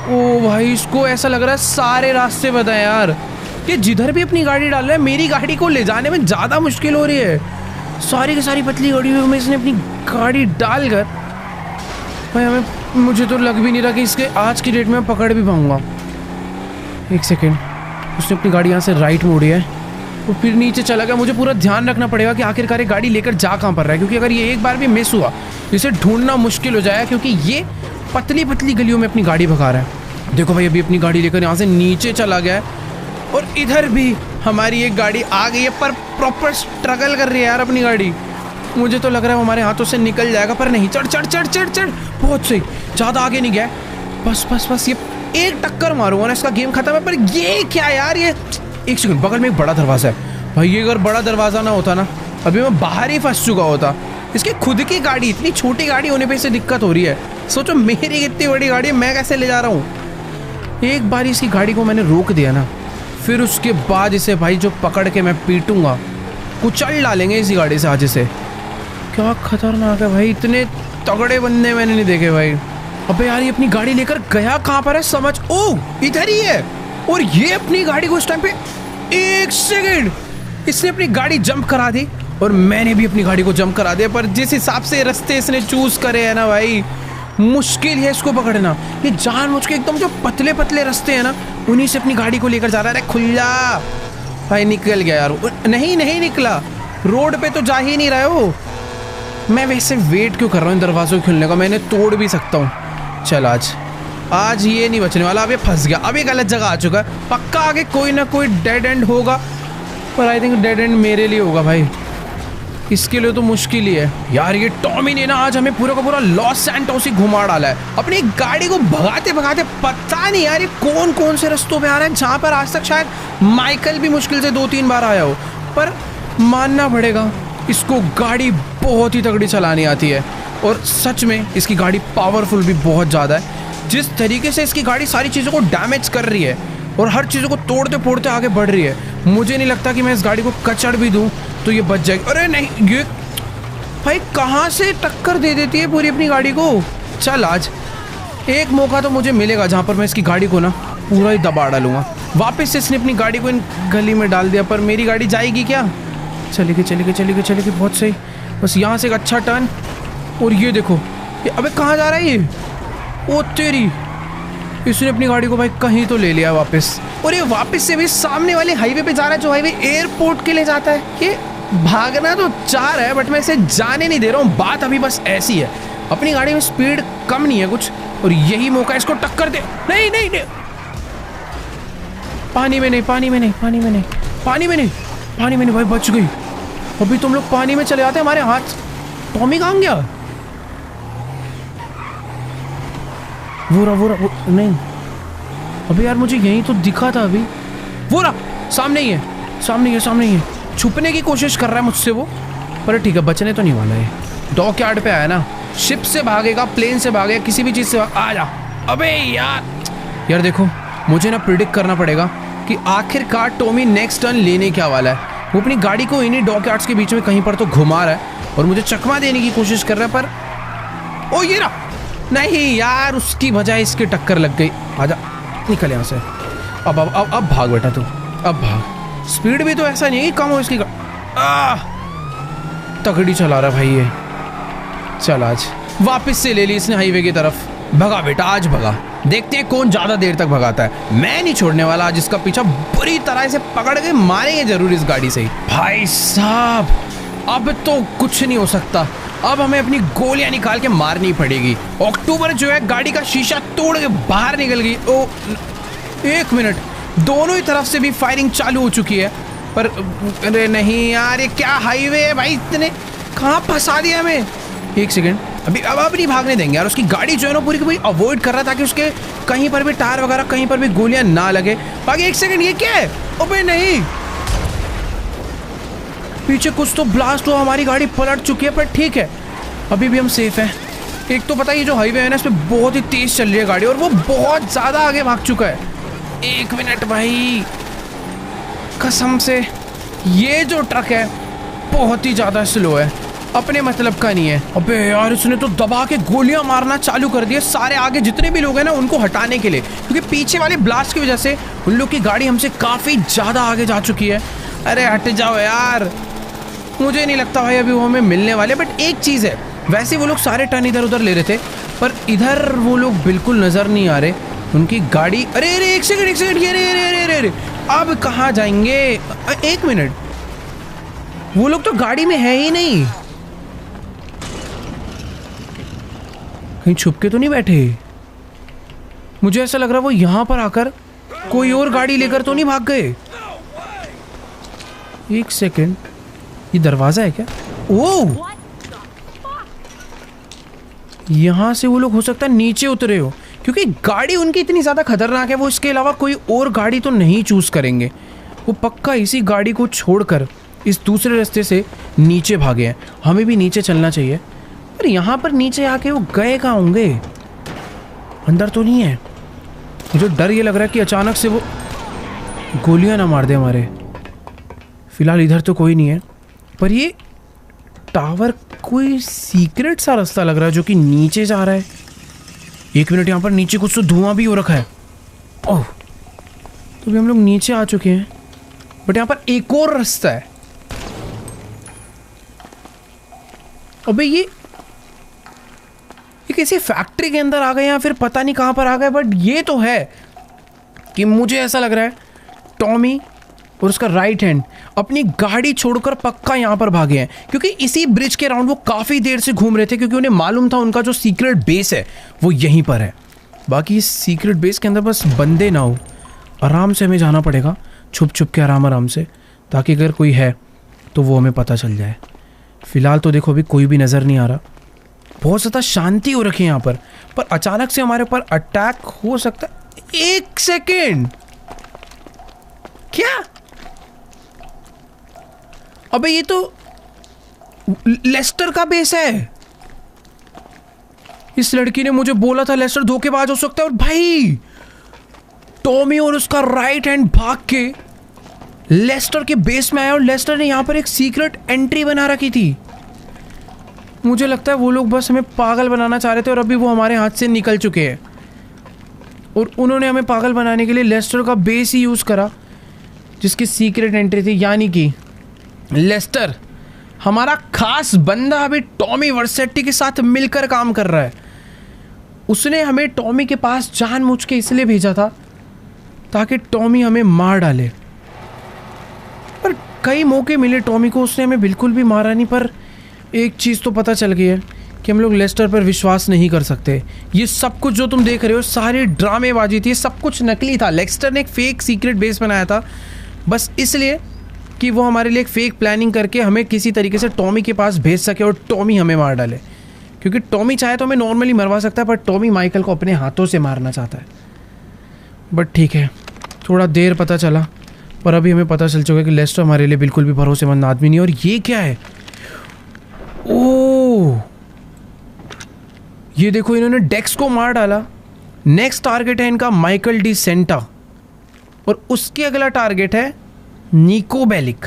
ओ भाई, इसको ऐसा लग रहा है सारे रास्ते बताए यार। ये जिधर भी अपनी गाड़ी डाल रहा है, मेरी गाड़ी को ले जाने में ज़्यादा मुश्किल हो रही है। सारी की सारी पतली गाड़ियों में इसने अपनी गाड़ी डालकर भाई हमें, मुझे तो लग भी नहीं रहा कि इसके आज की डेट में मैं पकड़ भी पाऊँगा। एक सेकेंड, उसने अपनी गाड़ी यहाँ से राइट मोड़ी है और फिर नीचे चला गया। मुझे पूरा ध्यान रखना पड़ेगा कि आखिरकार ये गाड़ी लेकर जा कहाँ पर रहा है, क्योंकि अगर ये एक बार भी मिस हुआ इसे ढूंढना मुश्किल हो जाएगा, क्योंकि ये पतली पतली गलियों में अपनी गाड़ी भगा रहा है। देखो भाई अभी अपनी गाड़ी लेकर यहाँ से नीचे चला गया है और इधर भी हमारी एक गाड़ी आ गई है, पर प्रॉपर स्ट्रगल कर रही है यार अपनी गाड़ी। मुझे तो लग रहा है हमारे हाथों से निकल जाएगा, पर नहीं। चढ़ चढ़ चढ़ चढ़ चढ़, बहुत सही, ज़्यादा आगे नहीं गया। बस बस बस, ये एक टक्कर मारूंगा ना इसका गेम खत्म है। पर ये क्या यार, ये एक सेकंड, बगल में एक बड़ा दरवाजा है भाई। ये अगर बड़ा दरवाजा ना होता ना, अभी मैं बाहर ही फंस चुका होता। इसकी खुद की गाड़ी, इतनी छोटी गाड़ी होने पे इसे दिक्कत हो रही है। सोचो मेरी इतनी बड़ी गाड़ी है, मैं कैसे ले जा रहा हूँ। एक बार इसकी गाड़ी को मैंने रोक दिया ना, फिर उसके बाद इसे भाई जो पकड़ के मैं पीटूंगा, कुचल डालेंगे इसी गाड़ी से आज इसे। क्या खतरनाक है भाई, इतने तगड़े बंदे मैंने नहीं देखे भाई। अबे यार ये अपनी गाड़ी लेकर गया कहाँ पर है, समझ, ओ इधर ही है। और ये अपनी गाड़ी को इस टाइम पे, एक सेकंड, इसने अपनी गाड़ी जंप करा दी और मैंने भी अपनी गाड़ी को जंप करा दिया। पर जिस हिसाब से रास्ते इसने चूज करे है ना भाई, मुश्किल है इसको पकड़ना। ये जानबूझ के एकदम जो पतले पतले रास्ते हैं ना, उन्हीं से अपनी गाड़ी को लेकर जा रहा है। अरे खुल्ला भाई, निकल गया यार। नहीं नहीं निकला, रोड पे तो जा ही नहीं रहे हो। मैं वैसे वेट क्यों कर रहा हूँ इन दरवाजों के खुलने का, मैंने तोड़ भी सकता हूँ। चल आज ये नहीं बचने वाला। अब ये फंस गया, अब ये गलत जगह आ चुका है। पक्का आगे कोई ना कोई डेड एंड होगा, पर आई थिंक डेड एंड मेरे लिए होगा भाई। इसके लिए तो मुश्किल ही है यार। ये टॉमी ने ना आज हमें पूरा का पूरा लॉस सैंटोस ही घुमा डाला है अपनी गाड़ी को भगाते भगाते। पता नहीं यार ये कौन कौन से रास्तों पे आ रहा है, जहाँ पर आज तक शायद माइकल भी मुश्किल से 2-3 बार आया हो। पर मानना पड़ेगा, इसको गाड़ी बहुत ही तगड़ी चलानी आती है और सच में इसकी गाड़ी पावरफुल भी बहुत ज़्यादा है। जिस तरीके से इसकी गाड़ी सारी चीज़ों को डैमेज कर रही है और हर चीज़ों को तोड़ते फोड़ते आगे बढ़ रही है, मुझे नहीं लगता कि मैं इस गाड़ी को कचड़ भी दूं तो ये बच जाएगी। अरे नहीं, ये भाई कहाँ से टक्कर दे देती है पूरी अपनी गाड़ी को। चल आज एक मौका तो मुझे मिलेगा जहाँ पर मैं इसकी गाड़ी को ना पूरा ही दबा डालूंगा। वापस से इसने अपनी गाड़ी को इन गली में डाल दिया, पर मेरी गाड़ी जाएगी क्या? चलेगी चलेगी चलेगी चलेगी, बहुत सही। बस यहाँ से एक अच्छा टर्न, और ये देखो ये, अबे कहाँ जा रहा है ये? ओ तेरी, इसने अपनी गाड़ी को भाई कहीं तो ले लिया वापस। और ये वापस से भी सामने वाले हाईवे पे जा रहा है, जो हाईवे एयरपोर्ट के लिए जाता है। ये भागना तो चाह रहा है, बट मैं इसे जाने नहीं दे रहा हूँ। बात अभी बस ऐसी है, अपनी गाड़ी में स्पीड कम नहीं है कुछ, और यही मौका इसको टक्कर दे। नहीं नहीं नहीं, पानी में नहीं, पानी में नहीं, पानी में नहीं, पानी में नहीं, पानी में नहीं भाई, बच गई। अभी तुम लोग पानी में चले आते, हमारे हाथ। टॉमी कहाँ गया? वो नहीं, अबे यार मुझे यहीं तो दिखा था अभी। वो रहा, सामने ही है, सामने ही है, सामने ही है। छुपने की कोशिश कर रहा है मुझसे वो, पर ठीक है, बचने तो नहीं वाला है। डॉक यार्ड पे आया ना, शिप से भागेगा, प्लेन से भागेगा, किसी भी चीज़ से आ जा। अबे यार देखो, मुझे ना प्रिडिक्ट करना पड़ेगा कि आखिरकार टॉमी नेक्स्ट टर्न लेने क्या वाला है। वो अपनी गाड़ी को इन्हीं डॉक यार्ड्स के बीच में कहीं पर तो घुमा रहा है और मुझे चकमा देने की कोशिश कर रहा है, पर ओ ये रहा। नहीं यार, उसकी बजाय इसकी टक्कर लग गई। आजा, निकल यहाँ से। अब भाग बेटा तू, अब भाग। स्पीड भी तो ऐसा नहीं है कि कम हो इसकी। तगड़ी चला रहा भाई ये। चल आज वापस से ले ली इसने हाईवे की तरफ। भगा बेटा, आज भगा। देखते हैं कौन ज्यादा देर तक भगाता है। मैं नहीं छोड़ने वाला आज इसका पीछा, बुरी तरह से पकड़ के मारेंगे जरूर इस गाड़ी से ही। भाई साहब, अब तो कुछ नहीं हो सकता। अब हमें अपनी गोलियां निकाल के मारनी पड़ेगी। अक्टूबर जो है गाड़ी का शीशा तोड़ के बाहर निकल गई। ओ एक मिनट, दोनों ही तरफ से भी फायरिंग चालू हो चुकी है। पर अरे नहीं यार, ये क्या हाईवे है भाई, इतने कहाँ फंसा दिया हमें। एक सेकंड, अब नहीं भागने देंगे यार। उसकी गाड़ी जो है ना पूरी की पूरी अवॉइड कर रहा था, ताकि उसके कहीं पर भी टायर वगैरह कहीं पर भी गोलियां ना लगे। बाकी एक सेकंड, ये क्या है? अबे नहीं, पीछे कुछ तो ब्लास्ट हुआ, हमारी गाड़ी पलट चुकी है, पर ठीक है, अभी भी हम सेफ हैं। एक तो पता है ये जो हाईवे है ना, इस पे बहुत ही तेज चल रही है गाड़ी, और वो बहुत ज़्यादा आगे भाग चुका है। एक मिनट भाई, कसम से ये जो ट्रक है बहुत ही ज़्यादा स्लो है, अपने मतलब का नहीं है। अबे यार, इसने तो दबा के गोलियां मारना चालू कर दिया सारे आगे जितने भी लोग हैं ना उनको हटाने के लिए, क्योंकि पीछे वाले ब्लास्ट की वजह से उन लोग की गाड़ी हमसे काफ़ी ज़्यादा आगे जा चुकी है। अरे हट जाओ यार, मुझे नहीं लगता भाई अभी वो हमें मिलने वाले। बट एक चीज़ है, वैसे वो लोग सारे टर्न इधर उधर ले रहे थे, पर इधर वो लोग बिल्कुल नज़र नहीं आ रहे। उनकी गाड़ी, अरे अरे एक सेकंड, अरे अब कहाँ जाएंगे? एक मिनट, वो लोग तो गाड़ी में है ही नहीं, कहीं छुप के तो नहीं बैठे? मुझे ऐसा लग रहा है वो यहाँ पर आकर कोई और गाड़ी लेकर तो नहीं भाग गए। एक सेकेंड, ये दरवाजा है क्या? ओह, यहाँ से वो लोग हो सकता है नीचे उतरे हो, क्योंकि गाड़ी उनकी इतनी ज़्यादा खतरनाक है, वो इसके अलावा कोई और गाड़ी तो नहीं चूज़ करेंगे। वो पक्का इसी गाड़ी को छोड़कर इस दूसरे रास्ते से नीचे भागे हैं। हमें भी नीचे चलना चाहिए। पर यहाँ पर नीचे आके वो गए कहाँ होंगे? अंदर तो नहीं है। मुझे डर ये लग रहा है कि अचानक से वो गोलियां ना मार दे हमारे। फिलहाल इधर तो कोई नहीं है, पर ये टावर कोई सीक्रेट सा रास्ता लग रहा है जो कि नीचे जा रहा है। एक मिनट, यहाँ पर नीचे कुछ तो धुआं भी हो रखा है। ओह, तो भी हम लोग नीचे आ चुके हैं, बट यहाँ पर एक और रास्ता है। अबे ये किसी फैक्ट्री के अंदर आ गए या फिर पता नहीं कहाँ पर आ गए, बट ये तो है कि मुझे ऐसा लग रहा है टॉमी और उसका राइट हैंड अपनी गाड़ी छोड़कर पक्का यहाँ पर भागे हैं, क्योंकि इसी ब्रिज के अराउंड वो काफ़ी देर से घूम रहे थे, क्योंकि उन्हें मालूम था उनका जो सीक्रेट बेस है वो यहीं पर है। बाकी इस सीक्रेट बेस के अंदर बस बंदे ना हो, आराम से हमें जाना पड़ेगा, छुप छुप के आराम से, ताकि अगर कोई है तो वो हमें पता चल जाए। फिलहाल तो देखो अभी कोई भी नज़र नहीं आ रहा, बहुत ज़्यादा शांति हो रखी है यहाँ पर अचानक से हमारे ऊपर अटैक हो सकता है। एक सेकेंड, क्या? अबे ये तो लेस्टर का बेस है। इस लड़की ने मुझे बोला था लेस्टर धोखेबाज हो सकता है, और भाई टॉमी और उसका राइट हैंड भाग के लेस्टर के बेस में आया, और लेस्टर ने यहां पर एक सीक्रेट एंट्री बना रखी थी। मुझे लगता है वो लोग बस हमें पागल बनाना चाह रहे थे, और अभी वो हमारे हाथ से निकल चुके हैं, और उन्होंने हमें पागल बनाने के लिए लेस्टर का बेस ही यूज़ करा जिसकी सीक्रेट एंट्री थी। यानी कि लेस्टर, हमारा खास बंदा, अभी टॉमी वर्सेटी के साथ मिलकर काम कर रहा है। उसने हमें टॉमी के पास जानबूझ के इसलिए भेजा था ताकि टॉमी हमें मार डाले, पर कई मौके मिले टॉमी को, उसने हमें बिल्कुल भी मारा नहीं। पर एक चीज़ तो पता चल गई है कि हम लोग लेस्टर पर विश्वास नहीं कर सकते। ये सब कुछ जो तुम देख रहे हो सारी ड्रामेबाजी थी, सब कुछ नकली था। लेस्टर ने एक फेक सीक्रेट बेस बनाया था बस इसलिए कि वो हमारे लिए एक फेक प्लानिंग करके हमें किसी तरीके से टॉमी के पास भेज सके और टॉमी हमें मार डाले, क्योंकि टॉमी चाहे तो हमें नॉर्मली मरवा सकता है, पर टॉमी माइकल को अपने हाथों से मारना चाहता है। बट ठीक है, थोड़ा देर पता चला, पर अभी हमें पता चल चुका है कि लेस्टर हमारे लिए बिल्कुल भी भरोसेमंद आदमी नहीं है। और ये क्या है? ओह, ये देखो, इन्होंने डेक्स को मार डाला। नेक्स्ट टारगेट है इनका माइकल डी सेंटा, और उसके अगला टारगेट है निको बेलिक।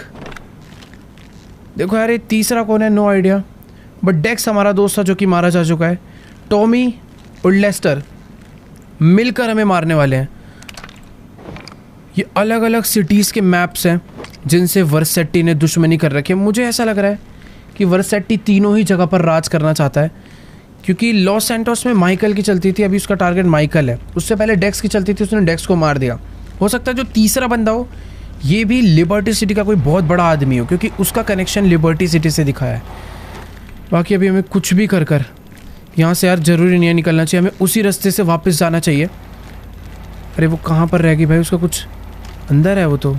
देखो यार, ये तीसरा कौन है? नो आइडिया, बट डेक्स हमारा दोस्त था जो कि मारा जा चुका है। टॉमी और लेस्टर मिलकर हमें मारने वाले हैं। ये अलग अलग सिटीज़ के मैप्स हैं जिनसे वर्सेटी ने दुश्मनी कर रखी है। मुझे ऐसा लग रहा है कि वर्सेटी तीनों ही जगह पर राज करना चाहता है, क्योंकि लॉस सैंटोस में माइकल की चलती थी, अभी उसका टारगेट माइकल है। उससे पहले डेक्स की चलती थी, उसने डेक्स को मार दिया। हो सकता है जो तीसरा बंदा हो ये भी लिबर्टी सिटी का कोई बहुत बड़ा आदमी हो, क्योंकि उसका कनेक्शन लिबर्टी सिटी से दिखा है। बाकी अभी हमें कुछ भी कर कर यहाँ से यार ज़रूरी नहीं है निकलना चाहिए, हमें उसी रास्ते से वापस जाना चाहिए। अरे वो कहाँ पर रह गई भाई? उसका कुछ अंदर है वो तो।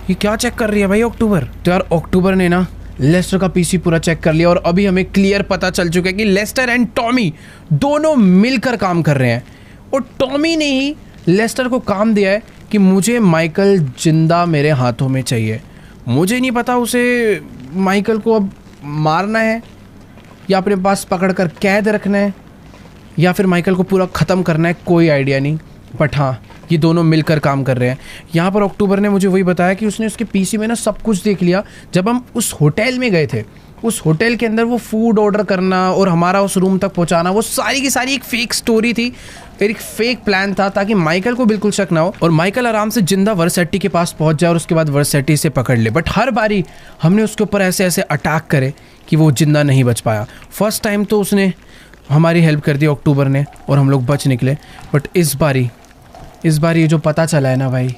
ये क्या चेक कर रही है भाई अक्टूबर? तो यार अक्टूबर ने ना लेस्टर का पीसी पूरा चेक कर लिया, और अभी हमें क्लियर पता चल चुका है कि लेस्टर एंड टॉमी दोनों मिलकर काम कर रहे हैं, और टॉमी ने ही लेस्टर को काम दिया है कि मुझे माइकल जिंदा मेरे हाथों में चाहिए। मुझे नहीं पता उसे माइकल को अब मारना है या अपने पास पकड़ कर कैद रखना है या फिर माइकल को पूरा ख़त्म करना है, कोई आइडिया नहीं। बट हाँ, ये दोनों मिलकर काम कर रहे हैं। यहाँ पर अक्टूबर ने मुझे वही बताया कि उसने उसके पीसी में ना सब कुछ देख लिया। जब हम उस होटल में गए थे, उस होटल के अंदर वो फूड ऑर्डर करना और हमारा उस रूम तक पहुँचाना, वो सारी की सारी एक फेक स्टोरी थी, एक फेक प्लान था, ताकि माइकल को बिल्कुल शक ना हो और माइकल आराम से जिंदा वर्सेटी के पास पहुँच जाए और उसके बाद वर्सेटी से पकड़ ले। बट हर बारी हमने उसके ऊपर ऐसे ऐसे अटैक करे कि वो जिंदा नहीं बच पाया। फर्स्ट टाइम तो उसने हमारी हेल्प कर दी अक्टूबर ने, और हम लोग बच निकले। बट इस बार ये जो पता चला है ना भाई,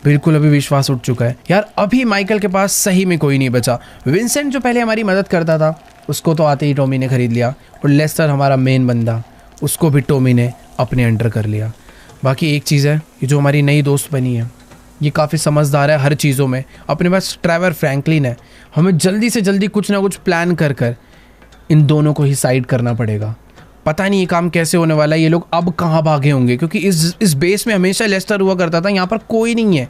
बिल्कुल अभी विश्वास उठ चुका है यार। अभी माइकल के पास सही में कोई नहीं बचा। विंसेंट जो पहले हमारी मदद करता था, उसको तो आते ही टॉमी ने खरीद लिया, और लेस्टर हमारा मेन बंदा, उसको भी टॉमी ने अपने अंडर कर लिया। बाकी एक चीज़ है, ये जो हमारी नई दोस्त बनी है ये काफ़ी समझदार है हर चीज़ों में। अपने पास ट्रेवर फ्रैंकलिन है। हमें जल्दी से जल्दी कुछ ना कुछ प्लान कर कर इन दोनों को ही साइड करना पड़ेगा। पता नहीं ये काम कैसे होने वाला है, ये लोग अब कहाँ भागे होंगे, क्योंकि इस बेस में हमेशा लेस्टर हुआ करता था, यहाँ पर कोई नहीं है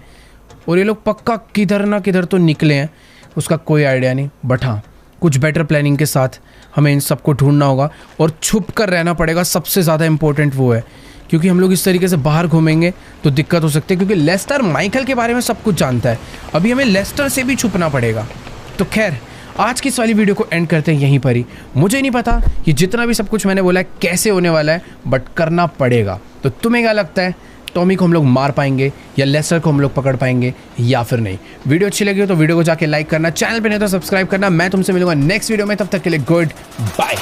और ये लोग पक्का किधर ना किधर तो निकले हैं, उसका कोई आइडिया नहीं। बट हाँ, कुछ बेटर प्लानिंग के साथ हमें इन सबको ढूंढना होगा और छुप कर रहना पड़ेगा। सबसे ज़्यादा इंपॉर्टेंट वो है, क्योंकि हम लोग इस तरीके से बाहर घूमेंगे तो दिक्कत हो सकती है, क्योंकि लेस्टर माइकल के बारे में सब कुछ जानता है। अभी हमें लेस्टर से भी छुपना पड़ेगा। तो खैर, आज की इस वाली वीडियो को एंड करते हैं यहीं पर ही। मुझे नहीं पता कि जितना भी सब कुछ मैंने बोला है कैसे होने वाला है, बट करना पड़ेगा। तो तुम्हें क्या लगता है, टॉमी को हम लोग मार पाएंगे या लेस्टर को हम लोग पकड़ पाएंगे या फिर नहीं? वीडियो अच्छी लगी हो तो वीडियो को जाके लाइक करना, चैनल पे नहीं तो सब्सक्राइब करना। मैं तुमसे मिलूंगा नेक्स्ट वीडियो में, तब तक के लिए गुड बाय।